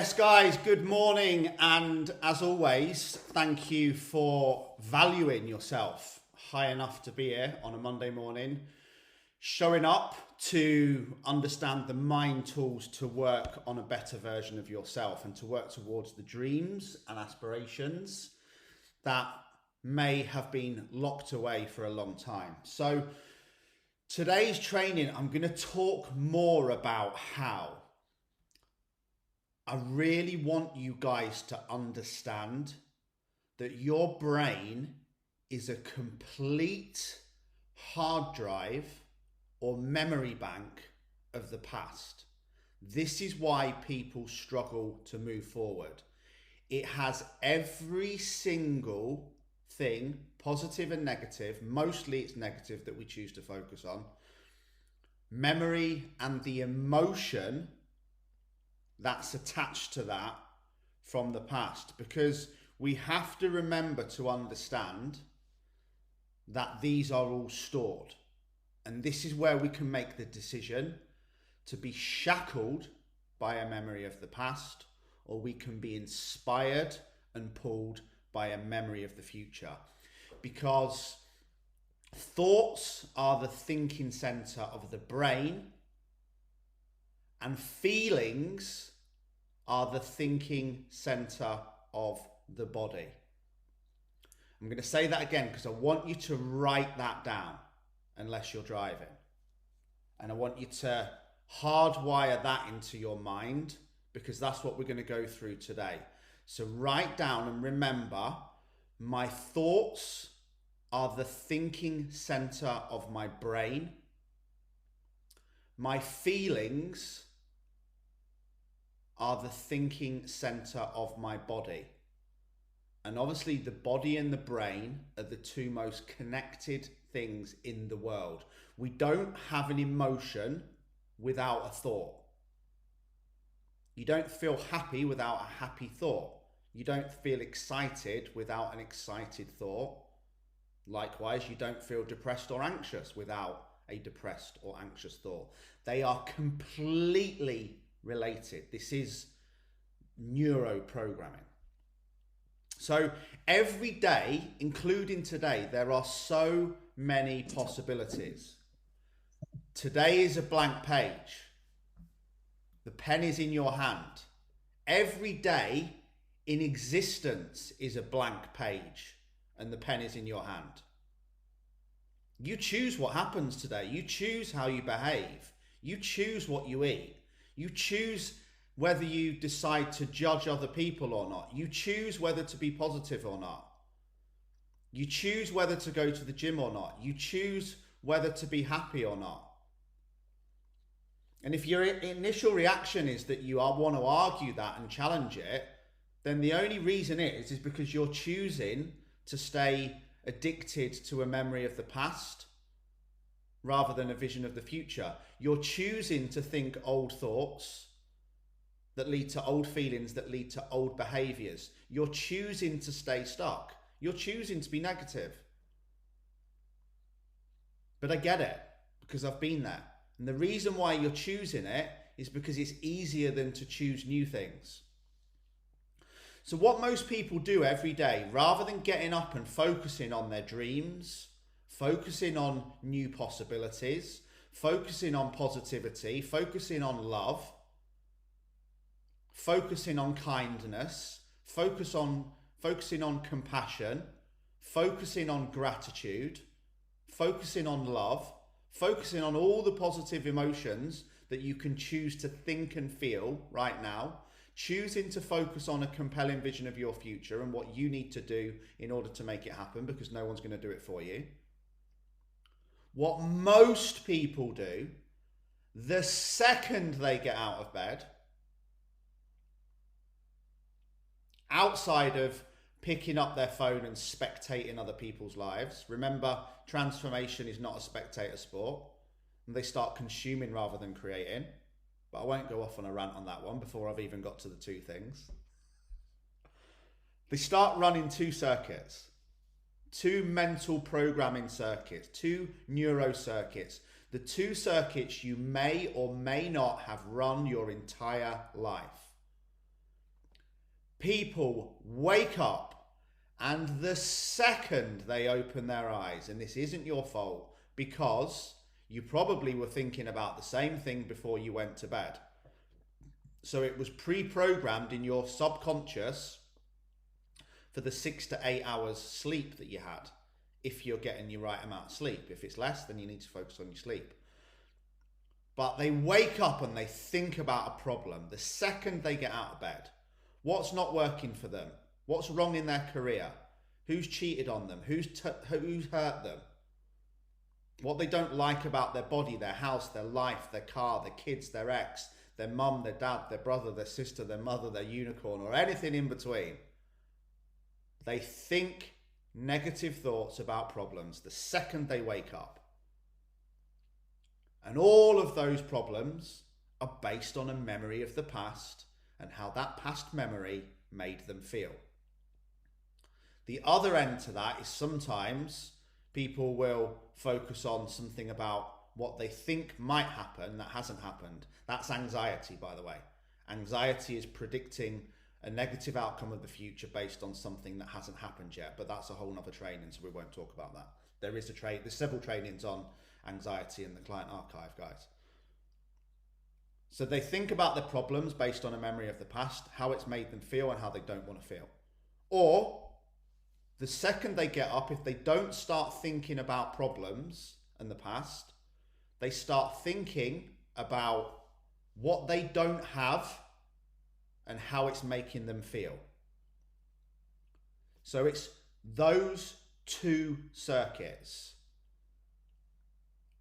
Yes, guys, good morning. And as always, thank you for valuing yourself high enough to be here on a Monday morning, showing up to understand the mind tools to work on a better version of yourself and to work towards the dreams and aspirations that may have been locked away for a long time. So today's training, I'm going to talk more about how I really want you guys to understand that your brain is a complete hard drive or memory bank of the past. This is why people struggle to move forward. It has every single thing, positive and negative. Mostly it's negative that we choose to focus on. Memory and the emotion that's attached to that from the past, because we have to remember to understand that these are all stored. And this is where we can make the decision to be shackled by a memory of the past, or we can be inspired and pulled by a memory of the future. Because thoughts are the thinking center of the brain, and feelings are the thinking center of the body. I'm going to say that again because I want you to write that down unless you're driving. And I want you to hardwire that into your mind because that's what we're going to go through today. So write down and remember, my thoughts are the thinking center of my brain. My feelings are the thinking center of my body. And obviously the body and the brain are the two most connected things in the world. We don't have an emotion without a thought. You don't feel happy without a happy thought. You don't feel excited without an excited thought. Likewise, you don't feel depressed or anxious without a depressed or anxious thought. They are completely related. This is neuro programming. So every day, including today, there are so many possibilities. Today is a blank page. The pen is in your hand. Every day in existence is a blank page and the pen is in your hand. You choose what happens today. You choose how you behave. You choose what you eat. You choose whether you decide to judge other people or not. You choose whether to be positive or not. You choose whether to go to the gym or not. You choose whether to be happy or not. And if your initial reaction is that you want to argue that and challenge it, then the only reason is because you're choosing to stay addicted to a memory of the past rather than a vision of the future. You're choosing to think old thoughts that lead to old feelings that lead to old behaviors. You're choosing to stay stuck. You're choosing to be negative. But I get it because I've been there. And the reason why you're choosing it is because it's easier than to choose new things. So what most people do every day, rather than getting up and focusing on their dreams, focusing on new possibilities, focusing on positivity, focusing on love, focusing on kindness, focusing on compassion, focusing on gratitude, focusing on love, focusing on all the positive emotions that you can choose to think and feel right now, choosing to focus on a compelling vision of your future and what you need to do in order to make it happen, because no one's going to do it for you. What most people do, the second they get out of bed, outside of picking up their phone and spectating other people's lives, remember, transformation is not a spectator sport, and they start consuming rather than creating. But I won't go off on a rant on that one before I've even got to the two things. They start running two circuits, two mental programming circuits, two neuro circuits. The two circuits you may or may not have run your entire life. People wake up, and the second they open their eyes, and this isn't your fault, because you probably were thinking about the same thing before you went to bed. So it was pre-programmed in your subconscious for the 6 to 8 hours sleep that you had, if you're getting your right amount of sleep. If it's less, then you need to focus on your sleep. But they wake up and they think about a problem the second they get out of bed. What's not working for them? What's wrong in their career? Who's cheated on them? Who's hurt them? What they don't like about their body, their house, their life, their car, their kids, their ex, their mum, their dad, their brother, their sister, their mother, their unicorn, or anything in between. They think negative thoughts about problems the second they wake up. And all of those problems are based on a memory of the past and how that past memory made them feel. The other end to that is sometimes people will focus on something about what they think might happen that hasn't happened. That's anxiety, by the way. Anxiety is predicting a negative outcome of the future based on something that hasn't happened yet, but that's a whole nother training, so we won't talk about that. There's several trainings on anxiety in the client archive, guys. So they think about the problems based on a memory of the past, how it's made them feel and how they don't want to feel. Or the second they get up, if they don't start thinking about problems and the past, they start thinking about what they don't have and how it's making them feel. So it's those two circuits.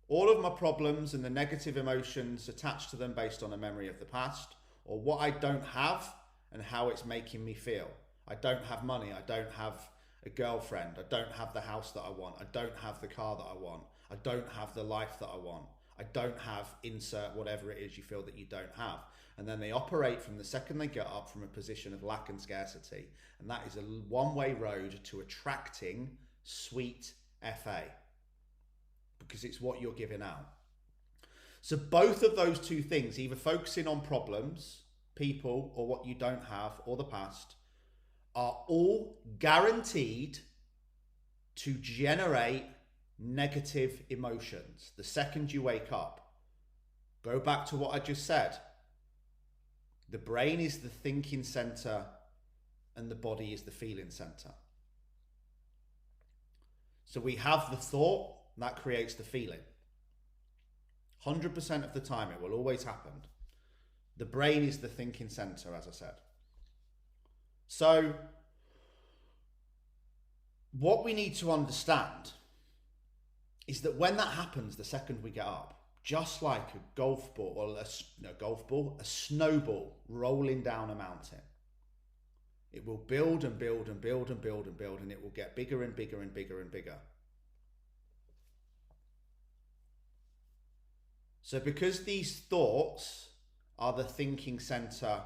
All of my problems and the negative emotions attached to them based on a memory of the past, or what I don't have and how it's making me feel. I don't have money. I don't have a girlfriend. I don't have the house that I want. I don't have the car that I want. I don't have the life that I want. I don't have insert whatever it is you feel that you don't have. And then they operate from the second they get up from a position of lack and scarcity. And that is a one-way road to attracting sweet FA, because it's what you're giving out. So both of those two things, either focusing on problems, people, or what you don't have, or the past, are all guaranteed to generate negative emotions the second you wake up. Go back to what I just said. The brain is the thinking center and the body is the feeling center. So we have the thought, that creates the feeling. 100% of the time, it will always happen. The brain is the thinking center, as I said. So what we need to understand is that when that happens, the second we get up, just like a golf ball, or a snowball rolling down a mountain, it will build and build and build and build and build, and it will get bigger and bigger and bigger and bigger. So because these thoughts are the thinking center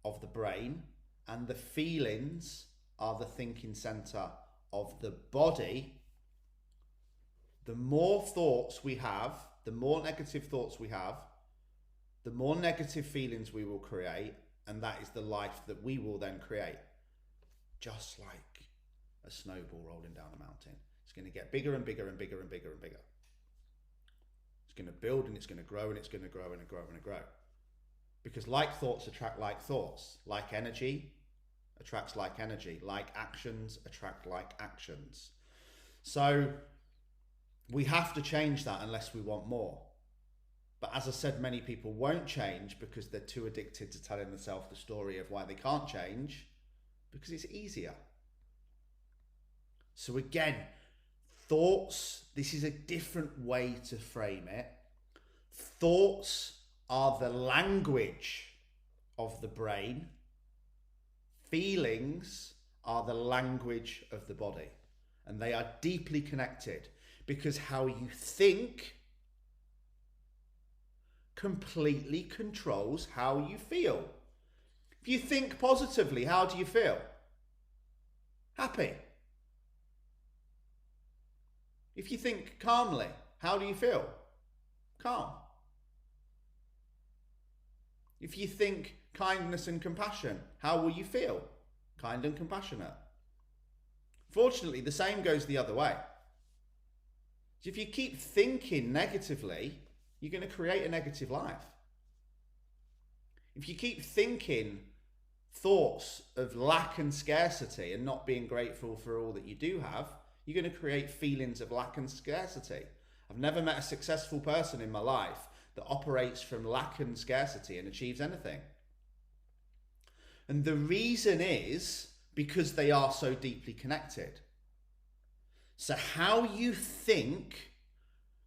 of the brain and the feelings are the thinking center of the body, the more thoughts we have, the more negative thoughts we have, the more negative feelings we will create, and that is the life that we will then create. Just like a snowball rolling down a mountain. It's going to get bigger and bigger and bigger and bigger and bigger. It's going to build and it's going to grow and it's going to grow and grow and grow. Because like thoughts attract like thoughts. Like energy attracts like energy. Like actions attract like actions. So we have to change that unless we want more. But as I said, many people won't change because they're too addicted to telling themselves the story of why they can't change, because it's easier. So again, thoughts, this is a different way to frame it. Thoughts are the language of the brain. Feelings are the language of the body. And they are deeply connected, because how you think completely controls how you feel. If you think positively, how do you feel? Happy. If you think calmly, how do you feel? Calm. If you think kindness and compassion, how will you feel? Kind and compassionate. Fortunately, the same goes the other way. So if you keep thinking negatively, you're going to create a negative life. If you keep thinking thoughts of lack and scarcity and not being grateful for all that you do have, you're going to create feelings of lack and scarcity. I've never met a successful person in my life that operates from lack and scarcity and achieves anything. And the reason is because they are so deeply connected. So how you think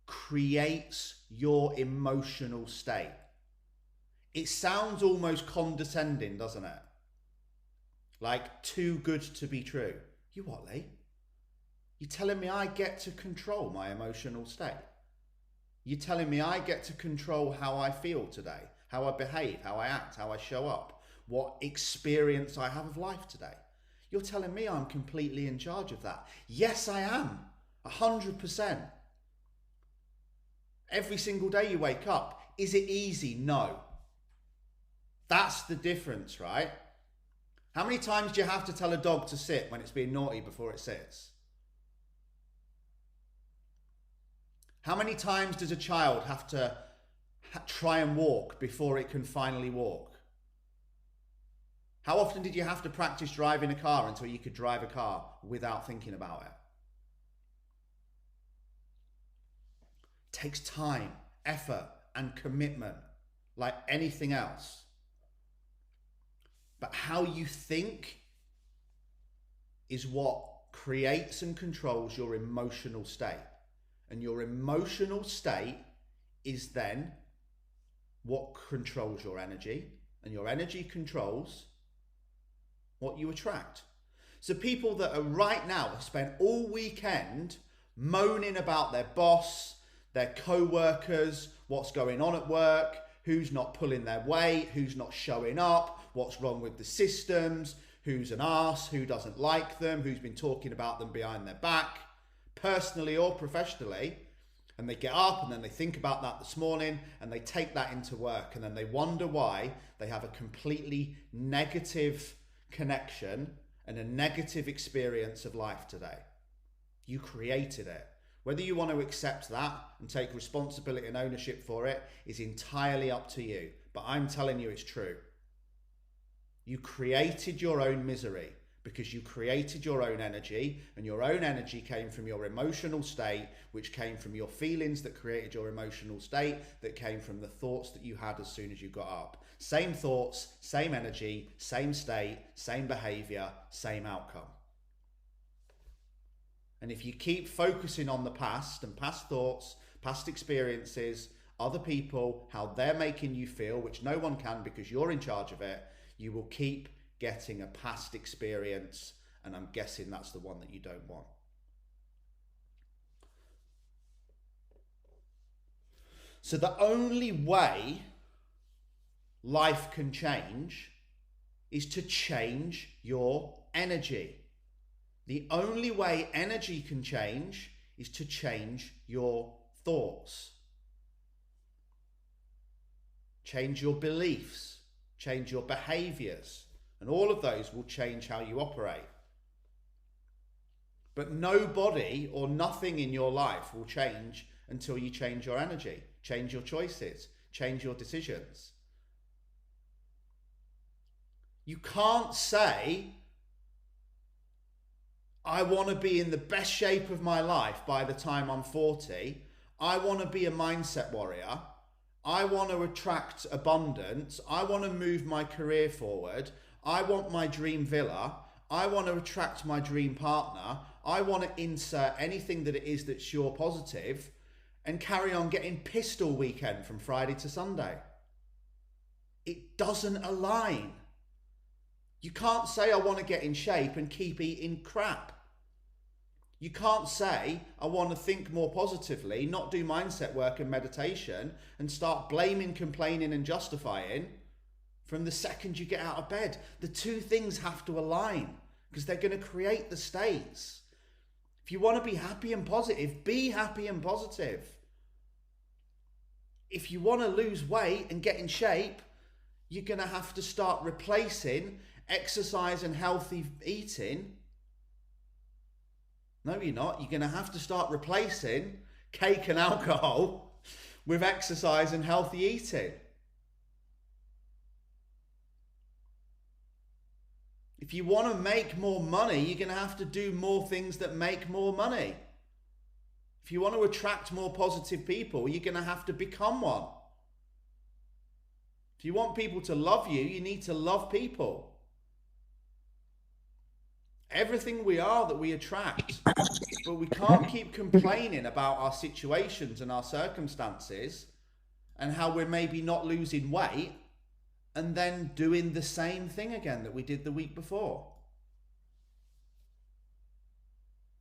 creates your emotional state. It sounds almost condescending, doesn't it? Like too good to be true. You what, Lee? You're telling me I get to control my emotional state? You're telling me I get to control how I feel today, how I behave, how I act, how I show up, what experience I have of life today? You're telling me I'm completely in charge of that? Yes, I am. 100%. Every single day you wake up. Is it easy? No. That's the difference, right? How many times do you have to tell a dog to sit when it's being naughty before it sits? How many times does a child have to try and walk before it can finally walk? How often did you have to practice driving a car until you could drive a car without thinking about it? It takes time, effort, and commitment, like anything else. But how you think is what creates and controls your emotional state. And your emotional state is then what controls your energy. And your energy controls what you attract. So people that are right now have spent all weekend moaning about their boss, their co-workers, what's going on at work, who's not pulling their weight, who's not showing up, what's wrong with the systems, who's an arse, who doesn't like them, who's been talking about them behind their back, personally or professionally. And they get up and then they think about that this morning and they take that into work and then they wonder why they have a completely negative connection and a negative experience of life today. You created it. Whether you want to accept that and take responsibility and ownership for it is entirely up to you. But I'm telling you it's true. You created your own misery because you created your own energy, and your own energy came from your emotional state, which came from your feelings that created your emotional state, that came from the thoughts that you had as soon as you got up. Same thoughts, same energy, same state, same behavior, same outcome. And if you keep focusing on the past and past thoughts, past experiences, other people, how they're making you feel, which no one can because you're in charge of it, you will keep getting a past experience, and I'm guessing that's the one that you don't want. So the only way life can change is to change your energy. The only way energy can change is to change your thoughts. Change your beliefs, change your behaviors, and all of those will change how you operate. But nobody or nothing in your life will change until you change your energy, change your choices, change your decisions. You can't say, I want to be in the best shape of my life by the time I'm 40. I want to be a mindset warrior. I want to attract abundance. I want to move my career forward. I want my dream villa. I want to attract my dream partner. I want to insert anything that it is that's your positive and carry on getting pissed all weekend from Friday to Sunday. It doesn't align. You can't say I want to get in shape and keep eating crap. You can't say I want to think more positively, not do mindset work and meditation, and start blaming, complaining and justifying from the second you get out of bed. The two things have to align because they're going to create the states. If you want to be happy and positive, be happy and positive. If you want to lose weight and get in shape, you're going to have to start replacing exercise and healthy eating, no, you're not. You're going to have to start replacing cake and alcohol with exercise and healthy eating. If you want to make more money, you're going to have to do more things that make more money. If you want to attract more positive people, you're going to have to become one. If you want people to love you, you need to love people. Everything we are that we attract, but we can't keep complaining about our situations and our circumstances and how we're maybe not losing weight and then doing the same thing again that we did the week before.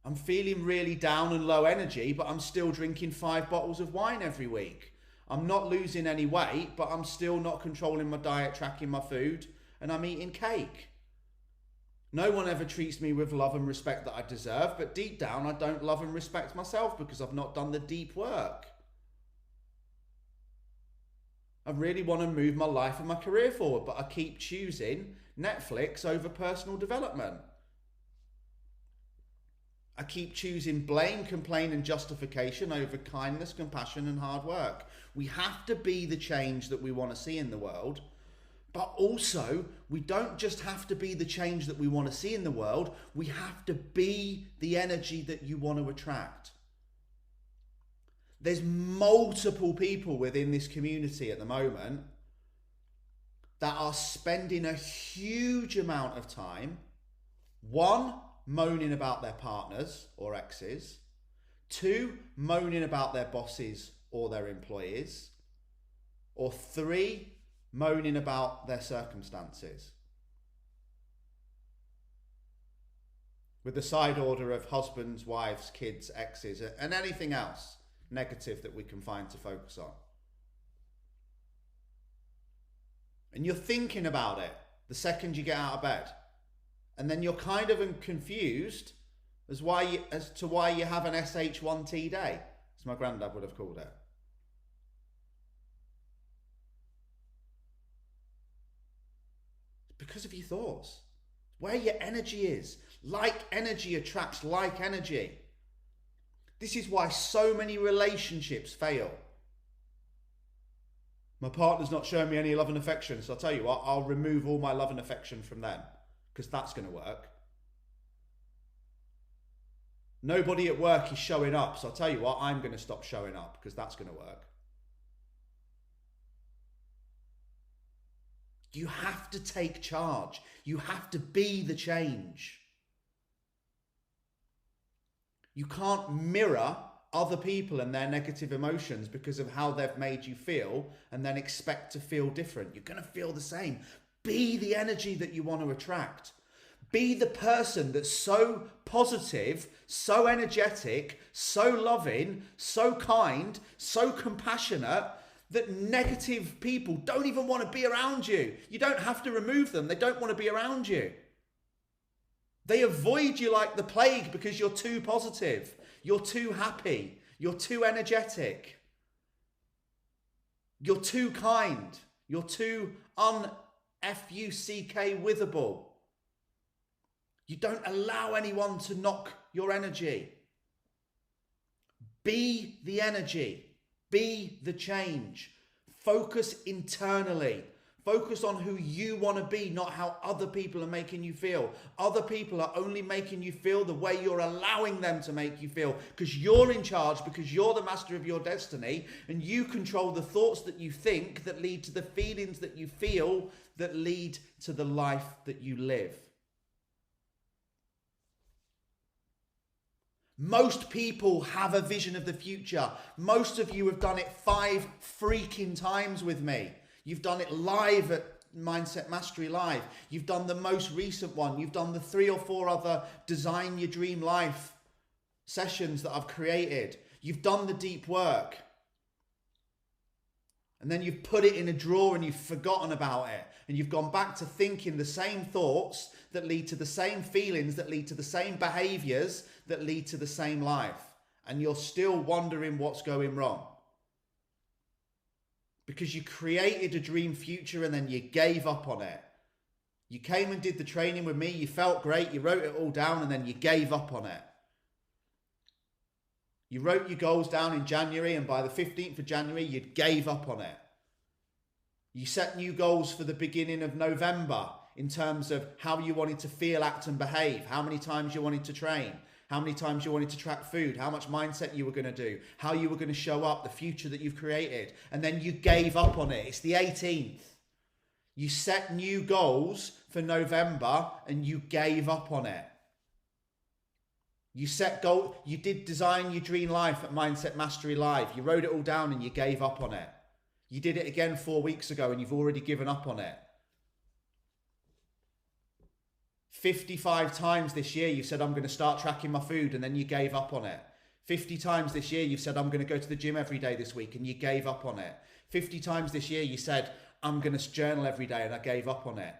I'm feeling really down and low energy, but I'm still drinking 5 bottles of wine every week. I'm not losing any weight, but I'm still not controlling my diet, tracking my food, and I'm eating cake. No one ever treats me with love and respect that I deserve, but deep down I don't love and respect myself because I've not done the deep work. I really want to move my life and my career forward, but I keep choosing Netflix over personal development. I keep choosing blame, complaint, and justification over kindness, compassion, and hard work. We have to be the change that we want to see in the world, but also we don't just have to be the change that we want to see in the world. We have to be the energy that you want to attract. There's multiple people within this community at the moment that are spending a huge amount of time, 1, moaning about their partners or exes, 2, moaning about their bosses or their employees, or 3, moaning about their circumstances. With the side order of husbands, wives, kids, exes, and anything else negative that we can find to focus on. And you're thinking about it the second you get out of bed. And then you're kind of confused as to why you have an SH1T day, as my granddad would have called it. It's because of your thoughts. Where your energy is. Like energy attracts like energy. This is why so many relationships fail. My partner's not showing me any love and affection, so I'll tell you what, I'll remove all my love and affection from them, because that's going to work. Nobody at work is showing up, so I'll tell you what, I'm going to stop showing up, because that's going to work. You have to take charge. You have to be the change. You can't mirror other people and their negative emotions because of how they've made you feel and then expect to feel different. You're going to feel the same. Be the energy that you want to attract. Be the person that's so positive, so energetic, so loving, so kind, so compassionate that negative people don't even want to be around you. You don't have to remove them. They don't want to be around you. They avoid you like the plague because you're too positive. You're too happy. You're too energetic. You're too kind. You're too unfuck withable. You don't allow anyone to knock your energy. Be the energy. Be the change. Focus internally. Focus on who you want to be, not how other people are making you feel. Other people are only making you feel the way you're allowing them to make you feel, because you're in charge, because you're the master of your destiny, and you control the thoughts that you think that lead to the feelings that you feel that lead to the life that you live. Most people have a vision of the future. Most of you have done it 5 freaking times with me. You've done it live at Mindset Mastery Live. You've done the most recent one. You've done the 3 or 4 other Design Your Dream Life sessions that I've created. You've done the deep work. And then you've put it in a drawer and you've forgotten about it. And you've gone back to thinking the same thoughts that lead to the same feelings, that lead to the same behaviors, that lead to the same life. And you're still wondering what's going wrong. Because you created a dream future and then you gave up on it. You came and did the training with me. You felt great. You wrote it all down and then you gave up on it. You wrote your goals down in January and by the 15th of January, you gave up on it. You set new goals for the beginning of November in terms of how you wanted to feel, act and behave, how many times you wanted to train, how many times you wanted to track food, how much mindset you were going to do, how you were going to show up, the future that you've created. And then you gave up on it. It's the 18th. You set new goals for November and you gave up on it. You set goal. You did design your dream life at Mindset Mastery Live. You wrote it all down and you gave up on it. You did it again 4 weeks ago and you've already given up on it. 55 times this year you said, I'm going to start tracking my food, and then you gave up on it. 50 times this year you've said, I'm going to go to the gym every day this week, and you gave up on it. 50 times this year you said, I'm going to journal every day, and I gave up on it.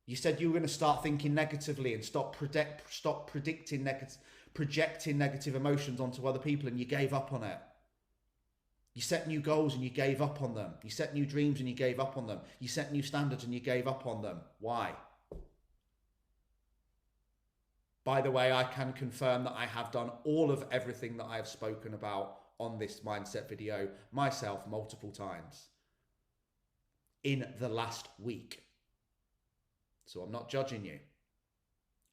You said you were going to start thinking negatively and stop projecting negative emotions onto other people, and you gave up on it. You set new goals and you gave up on them. You set new dreams and you gave up on them. You set new standards and you gave up on them. Why? By the way, I can confirm that I have done all of everything that I have spoken about on this mindset video myself multiple times in the last week. So I'm not judging you.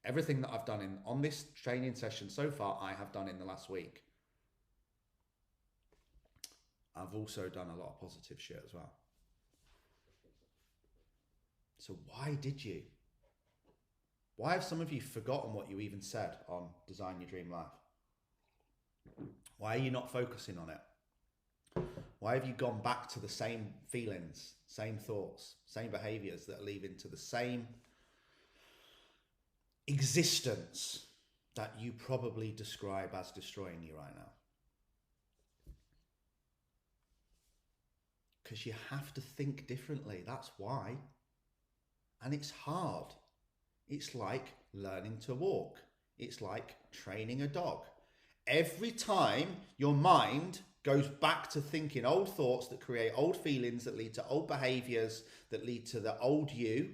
Everything that I've done on this training session so far, I have done in the last week. I've also done a lot of positive shit as well. So why did you? Why have some of you forgotten what you even said on Design Your Dream Life? Why are you not focusing on it? Why have you gone back to the same feelings, same thoughts, same behaviors that are leading to the same existence that you probably describe as destroying you right now? Because you have to think differently. That's why. And it's hard. It's like learning to walk. It's like training a dog. Every time your mind goes back to thinking old thoughts that create old feelings, that lead to old behaviors, that lead to the old you,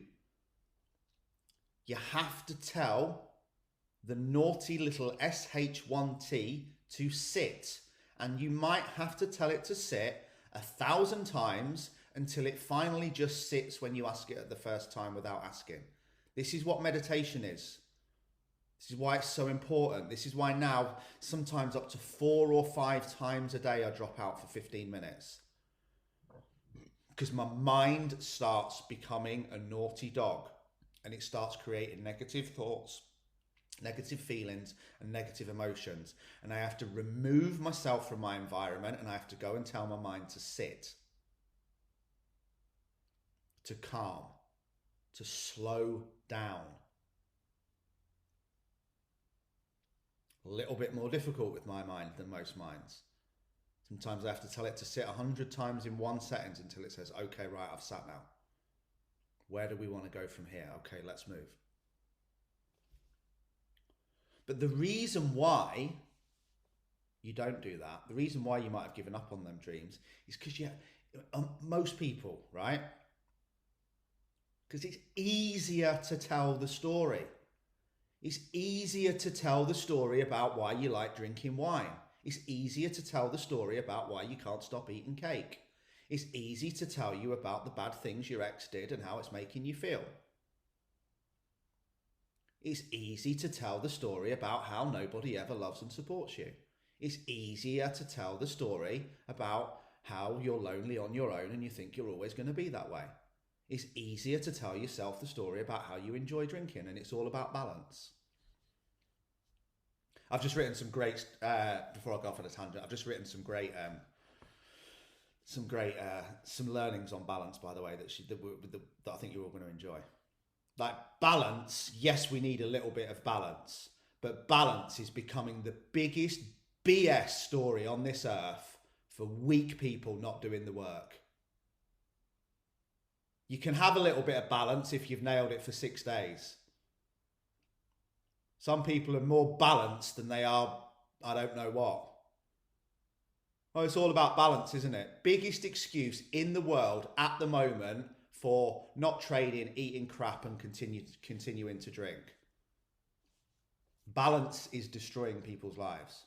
you have to tell the naughty little SH1T to sit. And you might have to tell it to sit 1,000 times until it finally just sits when you ask it at the first time without asking. This is what meditation is. This is why it's so important. This is why now, sometimes up to 4 or 5 times a day, I drop out for 15 minutes. Because my mind starts becoming a naughty dog and it starts creating negative thoughts, negative feelings and negative emotions. And I have to remove myself from my environment and I have to go and tell my mind to sit, to calm, to slow down. A little bit more difficult with my mind than most minds. Sometimes I have to tell it to sit 100 times in 1 sentence until it says, okay, right, I've sat now. Where do we want to go from here? Okay, let's move. But the reason why you don't do that, the reason why you might have given up on them dreams is because most people, right? Because it's easier to tell the story. It's easier to tell the story about why you like drinking wine. It's easier to tell the story about why you can't stop eating cake. It's easy to tell you about the bad things your ex did and how it's making you feel. It's easy to tell the story about how nobody ever loves and supports you. It's easier to tell the story about how you're lonely on your own and you think you're always going to be that way. It's easier to tell yourself the story about how you enjoy drinking, and it's all about balance. I've just written some great, before I go off on a tangent, I've just written some learnings on balance, by the way, that I think you're all going to enjoy. Like balance, yes, we need a little bit of balance, but balance is becoming the biggest BS story on this earth for weak people not doing the work. You can have a little bit of balance if you've nailed it for 6 days. Some people are more balanced than they are, I don't know what. Oh, it's all about balance, isn't it? Biggest excuse in the world at the moment for not training, eating crap, and continuing to drink. Balance is destroying people's lives.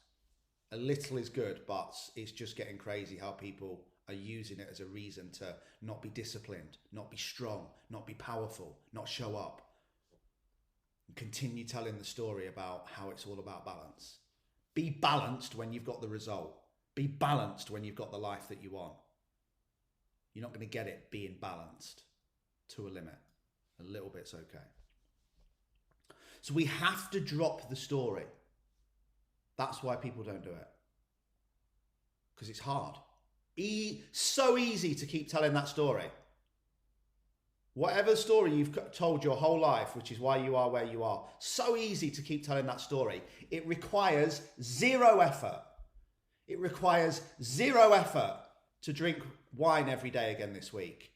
A little is good, but it's just getting crazy how people are using it as a reason to not be disciplined, not be strong, not be powerful, not show up. And continue telling the story about how it's all about balance. Be balanced when you've got the result. Be balanced when you've got the life that you want. You're not going to get it being balanced to a limit. A little bit's okay. So we have to drop the story. That's why people don't do it. Because it's hard. So easy to keep telling that story. Whatever story you've told your whole life, which is why you are where you are, so easy to keep telling that story. It requires zero effort. It requires zero effort to drink wine every day again this week.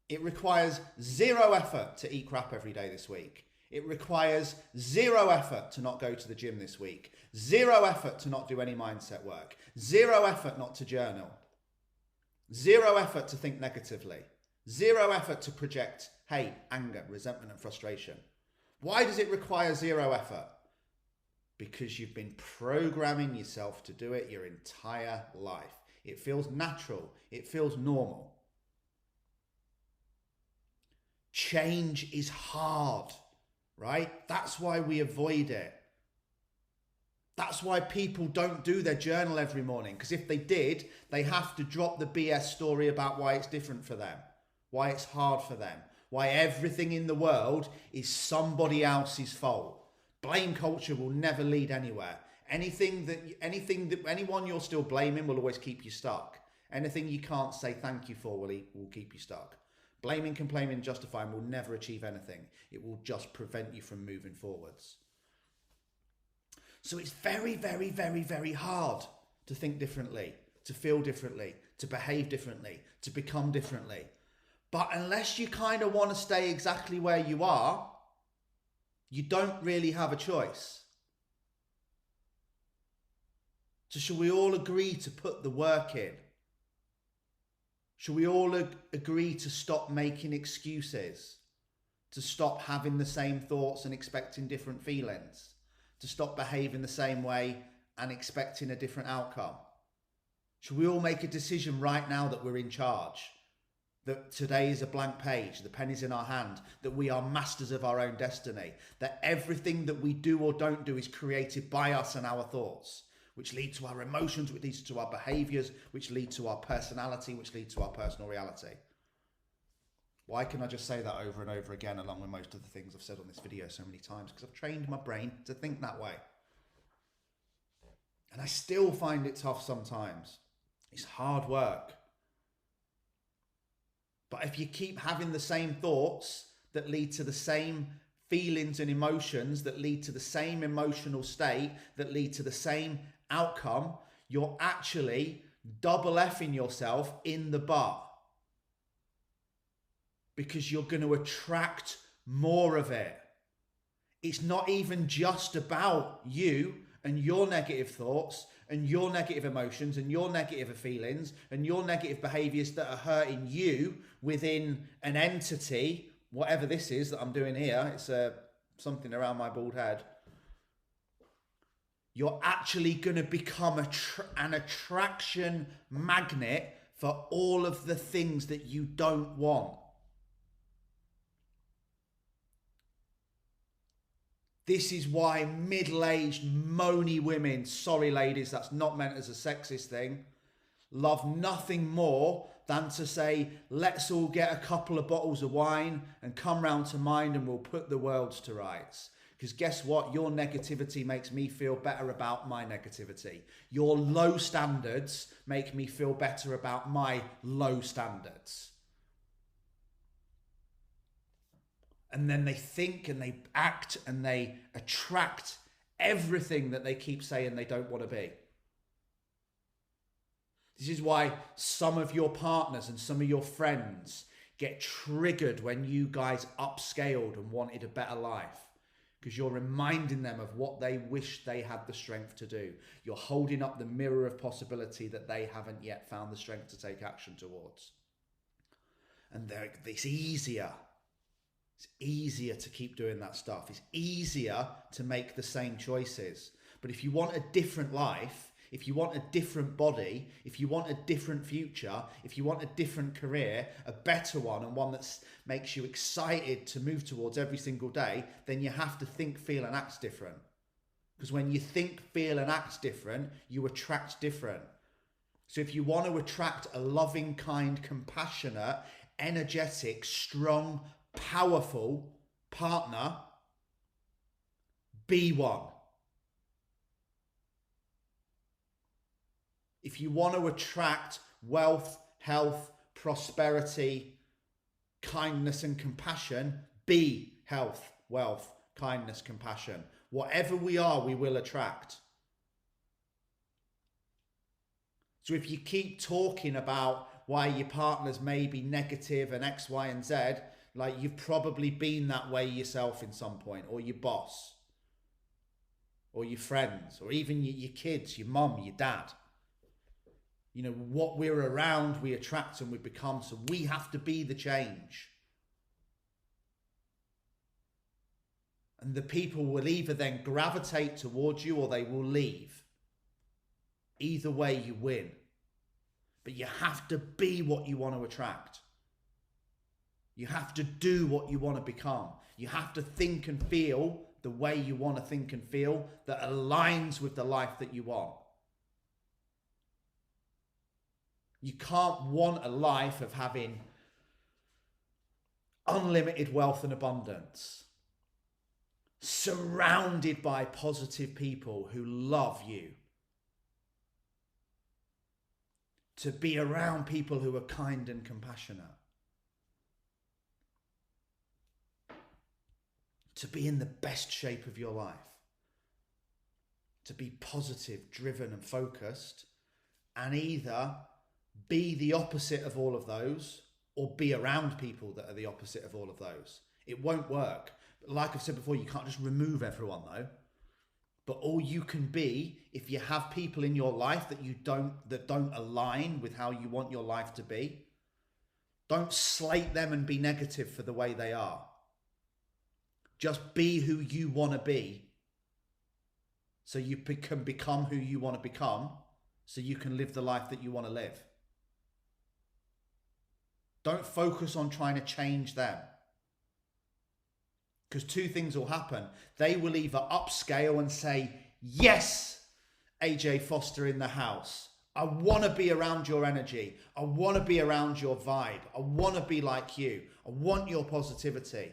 It requires zero effort to eat crap every day this week. It requires zero effort to not go to the gym this week. Zero effort to not do any mindset work. Zero effort not to journal. Zero effort to think negatively. Zero effort to project hate, anger, resentment, and frustration. Why does it require zero effort? Because you've been programming yourself to do it your entire life. It feels natural. It feels normal. Change is hard, right? That's why we avoid it. That's why people don't do their journal every morning. Because if they did, they have to drop the BS story about why it's different for them, why it's hard for them, why everything in the world is somebody else's fault. Blame culture will never lead anywhere. Anyone you're still blaming will always keep you stuck. Anything you can't say thank you for will keep you stuck. Blaming, complaining, justifying will never achieve anything. It will just prevent you from moving forwards. So it's very, very, very, very hard to think differently, to feel differently, to behave differently, to become differently. But unless you kind of want to stay exactly where you are, you don't really have a choice. So shall we all agree to put the work in? Shall we all agree to stop making excuses? To stop having the same thoughts and expecting different feelings? To stop behaving the same way and expecting a different outcome? Shall we all make a decision right now that we're in charge? That today is a blank page, the pen is in our hand, that we are masters of our own destiny, that everything that we do or don't do is created by us and our thoughts, which lead to our emotions, which leads to our behaviours, which lead to our personality, which lead to our personal reality. Why can I just say that over and over again, along with most of the things I've said on this video so many times? Because I've trained my brain to think that way. And I still find it tough sometimes. It's hard work. But if you keep having the same thoughts that lead to the same feelings and emotions, that lead to the same emotional state, that lead to the same outcome, you're actually double effing yourself in the butt. Because you're going to attract more of it. It's not even just about you and your negative thoughts and your negative emotions and your negative feelings and your negative behaviors that are hurting you within an entity, whatever this is that I'm doing here. It's something around my bald head. You're actually going to become an attraction magnet for all of the things that you don't want. This is why middle-aged, moany women, sorry ladies, that's not meant as a sexist thing, love nothing more than to say, let's all get a couple of bottles of wine and come round to mine and we'll put the world to rights. Because guess what? Your negativity makes me feel better about my negativity. Your low standards make me feel better about my low standards. And then they think and they act and they attract everything that they keep saying they don't want to be. This is why some of your partners and some of your friends get triggered when you guys upscaled and wanted a better life. Because you're reminding them of what they wish they had the strength to do. You're holding up the mirror of possibility that they haven't yet found the strength to take action towards. And it's easier. It's easier to keep doing that stuff. It's easier to make the same choices. But if you want a different life, if you want a different body, if you want a different future, if you want a different career, a better one, and one that makes you excited to move towards every single day, then you have to think, feel, and act different. Because when you think, feel, and act different, you attract different. So if you want to attract a loving, kind, compassionate, energetic, strong, powerful partner, be one. If you want to attract wealth, health, prosperity, kindness, and compassion, be health, wealth, kindness, compassion. Whatever we are, we will attract. So if you keep talking about why your partner's may be negative and X, Y, and Z, like you've probably been that way yourself in some point, or your boss, or your friends, or even your kids, your mum, your dad. You know, what we're around, we attract and we become. So we have to be the change. And the people will either then gravitate towards you or they will leave. Either way, you win. But you have to be what you want to attract. You have to do what you want to become. You have to think and feel the way you want to think and feel that aligns with the life that you want. You can't want a life of having unlimited wealth and abundance, surrounded by positive people who love you, to be around people who are kind and compassionate, to be in the best shape of your life, to be positive, driven and focused, and either be the opposite of all of those or be around people that are the opposite of all of those. It won't work. Like I've said before, you can't just remove everyone though. But all you can be, if you have people in your life that don't align with how you want your life to be, don't slate them and be negative for the way they are. Just be who you want to be, so you can become who you want to become, so you can live the life that you want to live. Don't focus on trying to change them. Because two things will happen. They will either upscale and say, yes, AJ Foster in the house. I want to be around your energy. I want to be around your vibe. I want to be like you. I want your positivity.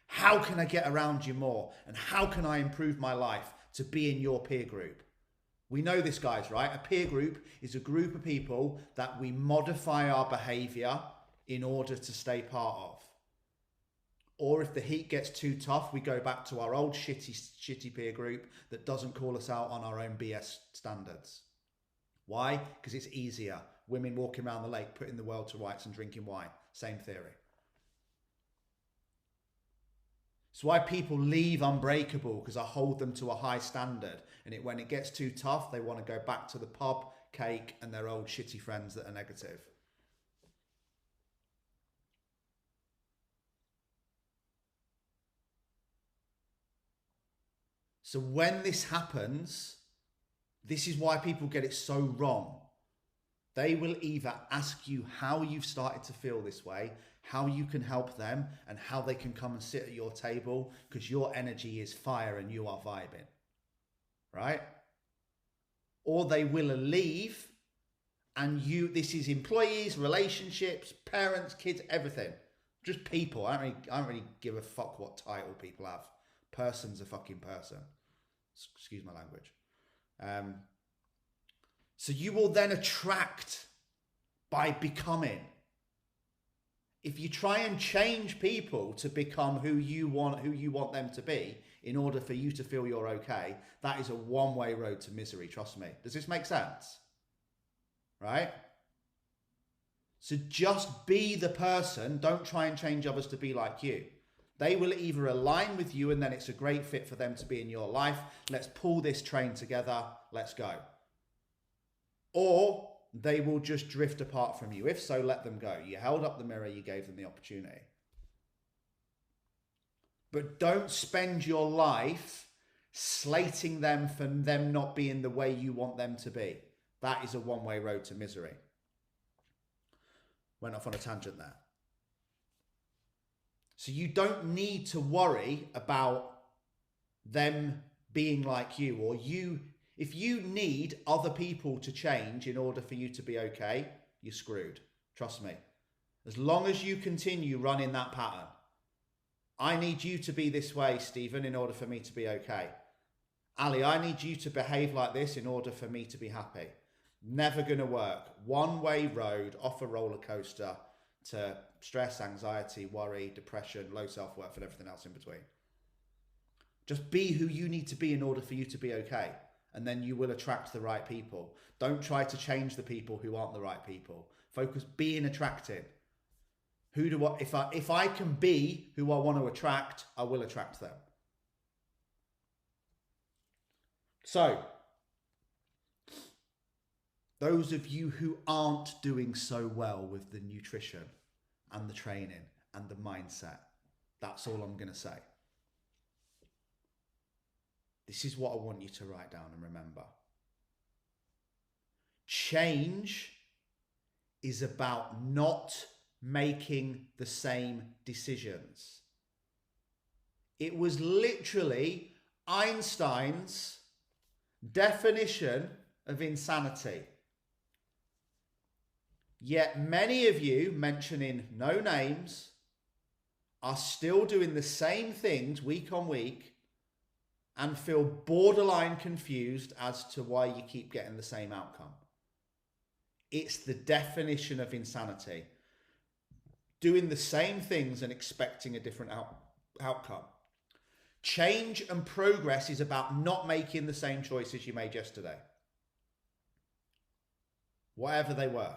How can I get around you more? And how can I improve my life to be in your peer group? We know this, guys, right? A peer group is a group of people that we modify our behavior in order to stay part of. Or if the heat gets too tough, we go back to our old shitty peer group that doesn't call us out on our own BS standards. Why? Because it's easier. Women walking around the lake, putting the world to rights and drinking wine. Same theory. It's why people leave Unbreakable, because I hold them to a high standard. And when it gets too tough, they want to go back to the pub, cake, and their old shitty friends that are negative. So when this happens, this is why people get it so wrong. They will either ask you how you've started to feel this way, how you can help them, and how they can come and sit at your table because your energy is fire and you are vibing, right? Or they will leave and this is employees, relationships, parents, kids, everything. Just people. I don't really give a fuck what title people have. Person's a fucking person. Excuse my language. So you will then attract by becoming. If you try and change people to become who you want them to be in order for you to feel you're okay, that is a one-way road to misery, trust me. Does this make sense? Right? So just be the person. Don't try and change others to be like you. They will either align with you and then it's a great fit for them to be in your life. Let's pull this train together. Let's go. Or they will just drift apart from you. If so, let them go. You held up the mirror, you gave them the opportunity. But don't spend your life slating them for them not being the way you want them to be. That is a one-way road to misery. Went off on a tangent there. So you don't need to worry about them being like you, or you. If you need other people to change in order for you to be okay, you're screwed. Trust me. As long as you continue running that pattern. I need you to be this way, Stephen, in order for me to be okay. Ali, I need you to behave like this in order for me to be happy. Never going to work. One-way road off a roller coaster to stress, anxiety, worry, depression, low self-worth, and everything else in between. Just be who you need to be in order for you to be okay. And then you will attract the right people. Don't try to change the people who aren't the right people. Focus being attracted. Who do I, if I can be who I want to attract, I will attract them. So, those of you who aren't doing so well with the nutrition and the training and the mindset, that's all I'm going to say. This is what I want you to write down and remember. Change is about not making the same decisions. It was literally Einstein's definition of insanity. Yet many of you, mentioning no names, are still doing the same things week on week and feel borderline confused as to why you keep getting the same outcome. It's the definition of insanity. Doing the same things and expecting a different outcome. Change and progress is about not making the same choices you made yesterday. Whatever they were.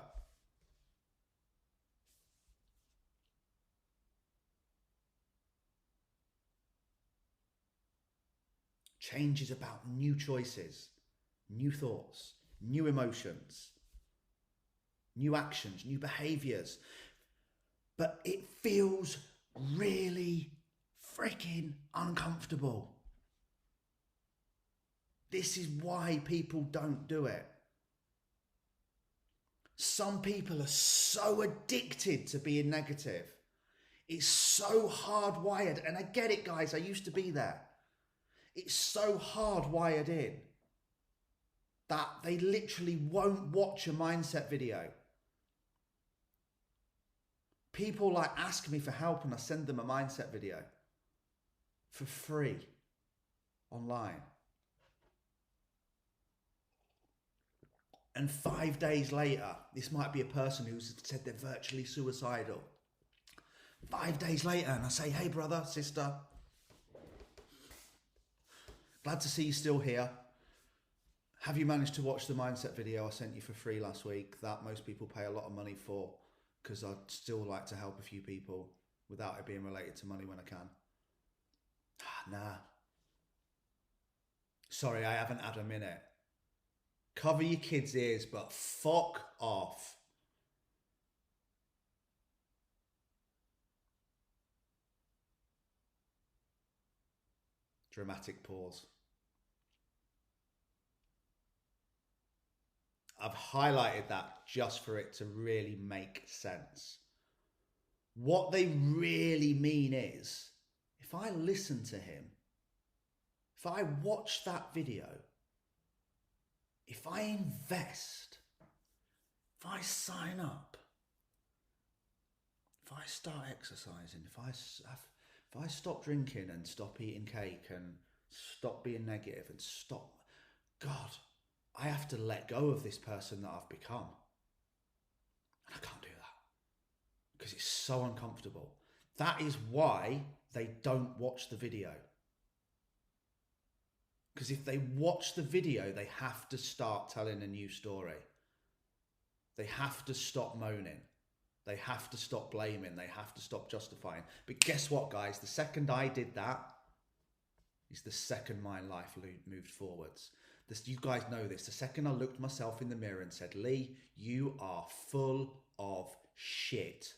Change is about new choices, new thoughts, new emotions, new actions, new behaviors. But it feels really freaking uncomfortable. This is why people don't do it. Some people are so addicted to being negative. It's so hardwired. And I get it, guys. I used to be there. It's so hardwired in that they literally won't watch a mindset video. People like ask me for help and I send them a mindset video for free online. And 5 days later, this might be a person who's said they're virtually suicidal. 5 days later, and I say, hey brother, sister, glad to see you still here. Have you managed to watch the mindset video I sent you for free last week that most people pay a lot of money for? Because I'd still like to help a few people without it being related to money when I can. Nah. Sorry, I haven't had a minute. Cover your kids' ears, but fuck off. Dramatic pause. I've highlighted that just for it to really make sense. What they really mean is, if I listen to him, if I watch that video, if I invest, if I sign up, if I start exercising, if I stop drinking and stop eating cake and stop being negative and stop, God, I have to let go of this person that I've become. And I can't do that because it's so uncomfortable. That is why they don't watch the video. Because if they watch the video, they have to start telling a new story. They have to stop moaning. They have to stop blaming. They have to stop justifying. But guess what, guys? The second I did that is the second my life moved forwards. You guys know this. The second I looked myself in the mirror and said, Lee, you are full of shit.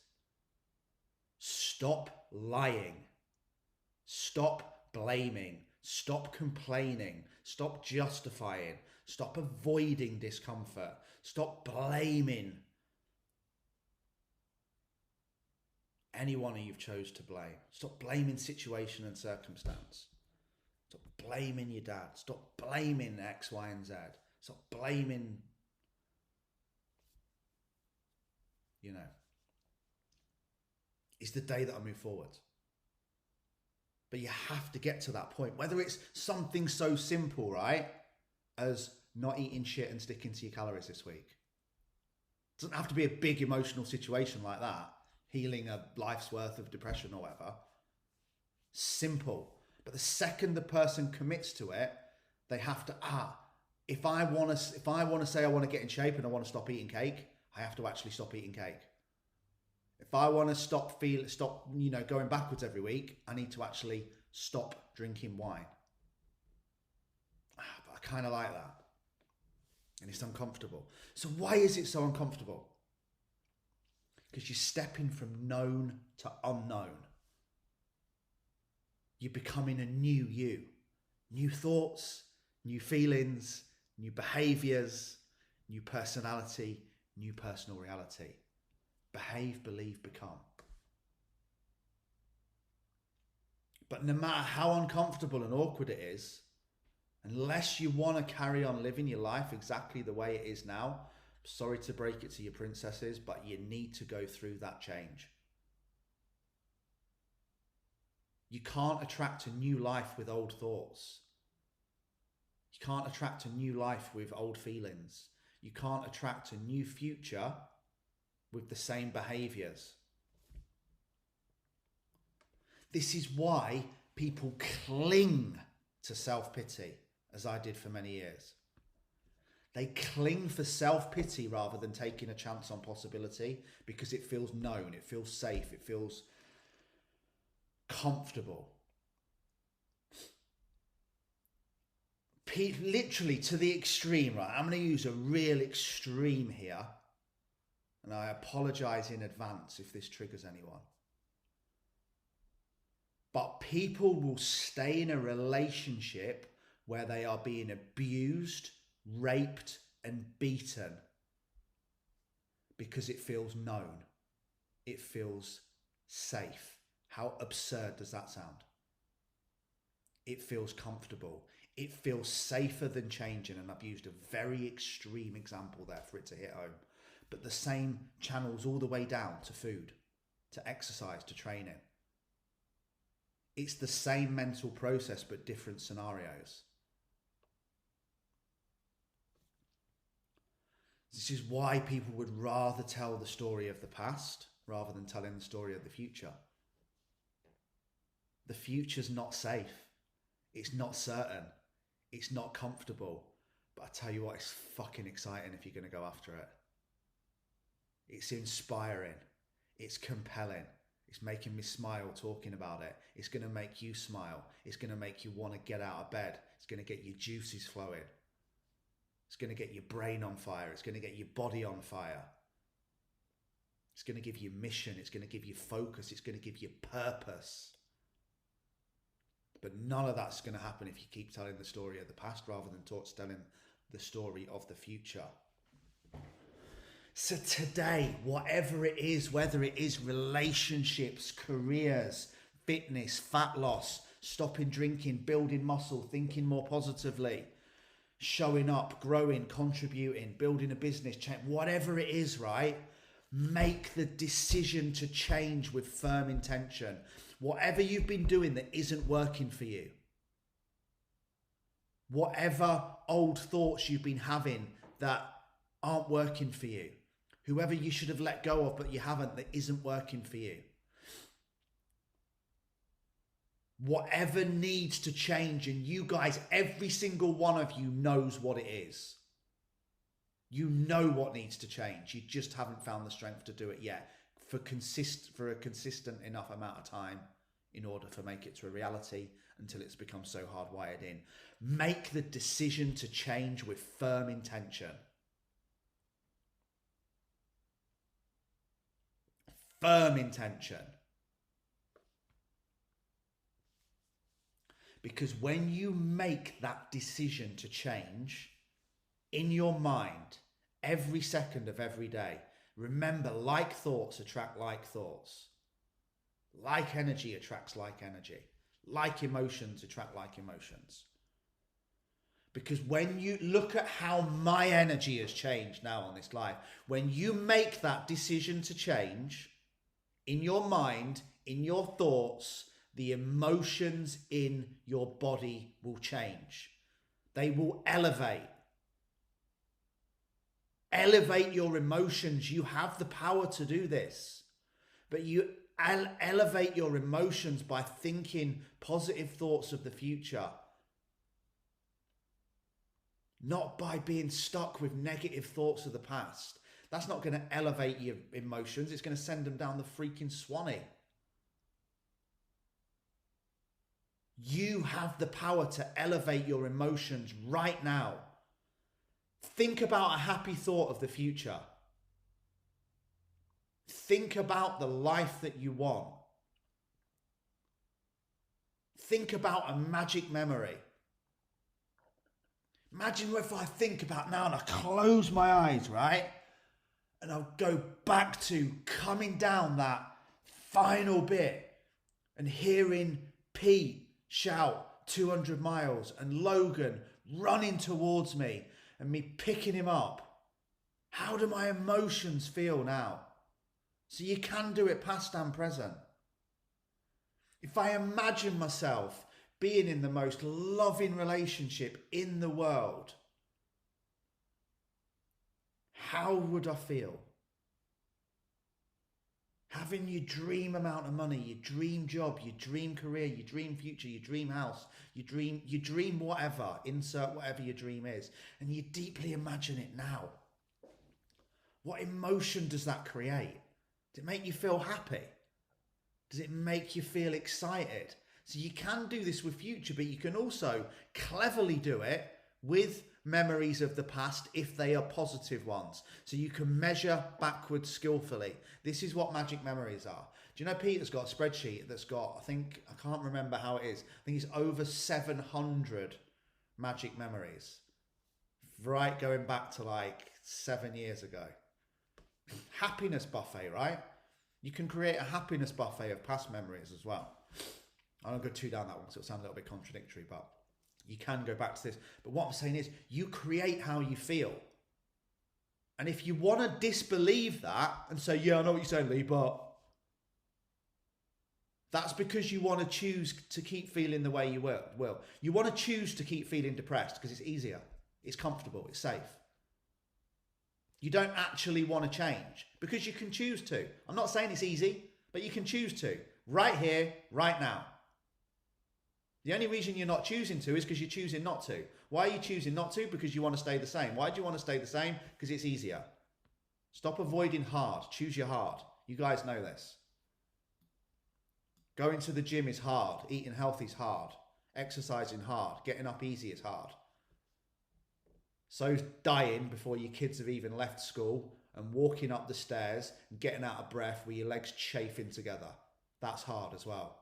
Stop lying. Stop blaming. Stop complaining. Stop justifying. Stop avoiding discomfort. Stop blaming anyone who you've chose to blame. Stop blaming situation and circumstance. Stop blaming your dad. Stop blaming X, Y, and Z. Stop blaming, It's the day that I move forward. But you have to get to that point. Whether it's something so simple, right, as not eating shit and sticking to your calories this week. It doesn't have to be a big emotional situation like that. Healing a life's worth of depression or whatever. Simple. But the second the person commits to it, they have to, if I want to say I want to get in shape and I want to stop eating cake, I have to actually stop eating cake. If I want to stop going backwards every week, I need to actually stop drinking wine. But I kind of like that. And it's uncomfortable. So why is it so uncomfortable? Because you're stepping from known to unknown. You're becoming a new you. New thoughts, new feelings, new behaviors, new personality, new personal reality. Behave, believe, become. But no matter how uncomfortable and awkward it is, unless you want to carry on living your life exactly the way it is now, sorry to break it to your princesses, but you need to go through that change. You can't attract a new life with old thoughts. You can't attract a new life with old feelings. You can't attract a new future with the same behaviors. This is why people cling to self-pity, as I did for many years. They cling for self-pity rather than taking a chance on possibility because it feels known, it feels safe, it feels comfortable. Literally to the extreme, right? I'm going to use a real extreme here. And I apologize in advance if this triggers anyone. But people will stay in a relationship where they are being abused, raped, and beaten because it feels known. It feels safe. How absurd does that sound? It feels comfortable. It feels safer than changing. And I've used a very extreme example there for it to hit home. But the same channels all the way down to food, to exercise, to training. It's the same mental process, but different scenarios. This is why people would rather tell the story of the past rather than telling the story of the future. The future's not safe. It's not certain. It's not comfortable. But I tell you what, it's fucking exciting if you're going to go after it. It's inspiring. It's compelling. It's making me smile talking about it. It's going to make you smile. It's going to make you want to get out of bed. It's going to get your juices flowing. It's going to get your brain on fire. It's going to get your body on fire. It's going to give you mission. It's going to give you focus. It's going to give you purpose. But none of that's going to happen if you keep telling the story of the past rather than telling the story of the future. So today, whatever it is, whether it is relationships, careers, fitness, fat loss, stopping drinking, building muscle, thinking more positively, showing up, growing, contributing, building a business, whatever it is, right? Make the decision to change with firm intention. Whatever you've been doing that isn't working for you, whatever old thoughts you've been having that aren't working for you, whoever you should have let go of but you haven't, that isn't working for you. Whatever needs to change, and you guys, every single one of you knows what it is. You know what needs to change. You just haven't found the strength to do it yet for a consistent enough amount of time in order to make it to a reality until it's become so hardwired in. Make the decision to change with firm intention. Firm intention. Because when you make that decision to change in your mind every second of every day, remember, like thoughts attract like thoughts. Like energy attracts like energy. Like emotions attract like emotions. Because when you look at how my energy has changed now on this life, when you make that decision to change in your mind, in your thoughts, the emotions in your body will change. They will elevate. Elevate your emotions. You have the power to do this. But you elevate your emotions by thinking positive thoughts of the future. Not by being stuck with negative thoughts of the past. That's not going to elevate your emotions. It's going to send them down the freaking Swanee. You have the power to elevate your emotions right now. Think about a happy thought of the future. Think about the life that you want. Think about a magic memory. Imagine if I think about now and I close my eyes, right? And I'll go back to coming down that final bit and hearing Pete shout 200 miles and Logan running towards me and me picking him up. How do my emotions feel now? So you can do it past and present. If I imagine myself being in the most loving relationship in the world, how would I feel? Having your dream amount of money, your dream job, your dream career, your dream future, your dream house, your dream whatever, insert whatever your dream is, and you deeply imagine it now. What emotion does that create? Does it make you feel happy? Does it make you feel excited? So you can do this with future, but you can also cleverly do it with memories of the past if they are positive ones. So you can measure backwards skillfully. This is what magic memories are. Do you know Peter's got a spreadsheet that's got, I can't remember how it is. I think it's over 700 magic memories. Right, going back to like 7 years ago. Happiness buffet, right? You can create a happiness buffet of past memories as well. I don't go too down that one because it'll sound a little bit contradictory, but you can go back to this. But what I'm saying is you create how you feel. And if you want to disbelieve that and say, yeah, I know what you're saying, Lee, but that's because you want to choose to keep feeling the way you will. You want to choose to keep feeling depressed because it's easier, it's comfortable, it's safe. You don't actually want to change because you can choose to. I'm not saying it's easy, but you can choose to. Right here, right now. The only reason you're not choosing to is because you're choosing not to. Why are you choosing not to? Because you want to stay the same. Why do you want to stay the same? Because it's easier. Stop avoiding hard. Choose your hard. You guys know this. Going to the gym is hard. Eating healthy is hard. Exercising hard. Getting up easy is hard. So dying before your kids have even left school and walking up the stairs and getting out of breath with your legs chafing together. That's hard as well.